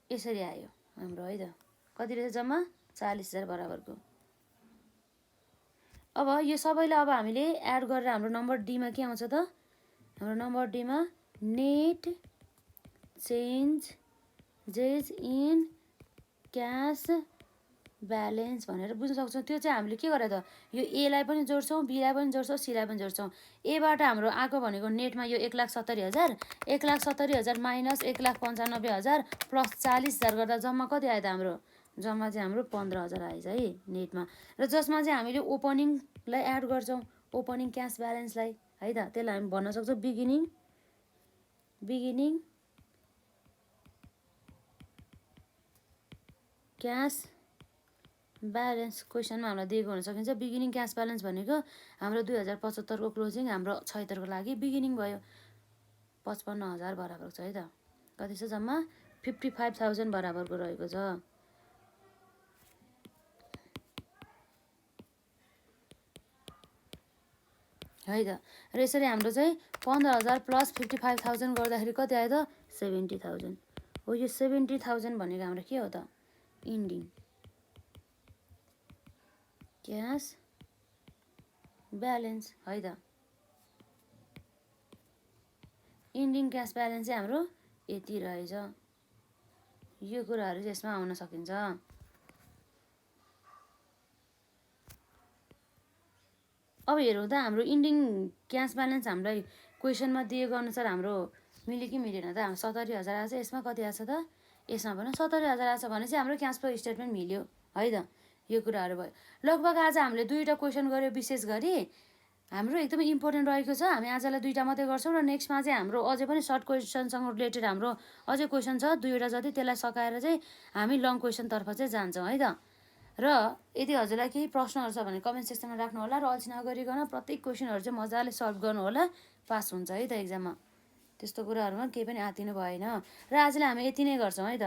यसरी आयो हाम्रो है त। कति रहेछ जम्मा 40,000 बराबरको। अब यो सबैलाई अब हामीले एड गरेर हाम्रो नम्बर डीमा के आउँछ त, हाम्रो नम्बर डीमा net changes in cash balance भनेर बुझ्न सक्छौँ। त्यो चाहिँ हामीले के गरेर त यो एलाई पनि जोड्छौँ, बीलाई पनि जोड्छौँ, सीलाई पनि जोड्छौँ। एबाट हाम्रो आएको भनेको नेटमा यो 1,70,000, 1,70,000 माइनस 1,95,000 प्लस 40,000 गर्दा जम्मा कति आयो त हाम्रो जम्मा चाहिँ हाम्रो 15,000 आएछ है नेटमा। र जसमा चाहिँ हामीले ओपनिङलाई एड गर्छौँ, ओपनिङ क्यास ब्यालेन्सलाई है त। त्यसलाई हामी भन्न सक्छौँ बिगिनिङ क्यास ब्यालेन्स। क्वेसनमा हामीलाई दिएको हुन सकिन्छ बिगिनिङ क्यास ब्यालेन्स भनेको हाम्रो 2075 को क्लोजिङ हाम्रो 76 को लागि बिगिनिङ भयो 55,000 बराबर छ है त। कति छ जम्मा 55,000 बराबरको रहेको छ है त। र यसरी हाम्रो चाहिँ 15,000 प्लस 55,000 गर्दाखेरि कति आयो त 70,000। हो यो 70,000 भनेको हाम्रो के हो त इन्डिङ क्यास ब्यालेन्स है त। इन्डिङ क्यास ब्यालेन्स चाहिँ हाम्रो यति रहेछ। यो कुराहरू चाहिँ यसमा आउन सकिन्छ। अब हेरौँ त हाम्रो इन्डिङ क्यास ब्यालेन्स हामीलाई क्वेसनमा दिएको अनुसार हाम्रो मिल्यो कि मिलेन त। हाम्रो 70,000 आएछ, यसमा कति आएछ त यसमा पनि 70,000 आएछ भने चाहिँ हाम्रो क्यास फ्लो स्टेटमेन्ट मिल्यो है त। यो कुराहरू भयो। लगभग आज हामीले 2टा क्वेसन गऱ्यो विशेष गरी हाम्रो एकदमै इम्पोर्टेन्ट रहेको छ। हामी आजलाई 2टा मात्रै गर्छौँ र नेक्स्टमा चाहिँ हाम्रो अझै पनि सर्ट क्वेसनसँग रिलेटेड हाम्रो अझै क्वेसन छ 2वटा जति, त्यसलाई सकाएर चाहिँ हामी लङ क्वेसनतर्फ चाहिँ जान्छौँ है त। र यदि हजुरलाई केही प्रश्नहरू छ भने कमेन्ट सेक्सनमा राख्नु होला र अल्छी नगरिकन प्रत्येक क्वेसनहरू चाहिँ मजाले सल्भ गर्नु होला, पास हुन्छ है त एक्जाममा। त्यस्तो कुराहरूमा केही पनि आत्तिनु भएन। र आजलाई हामी यति नै गर्छौँ है त।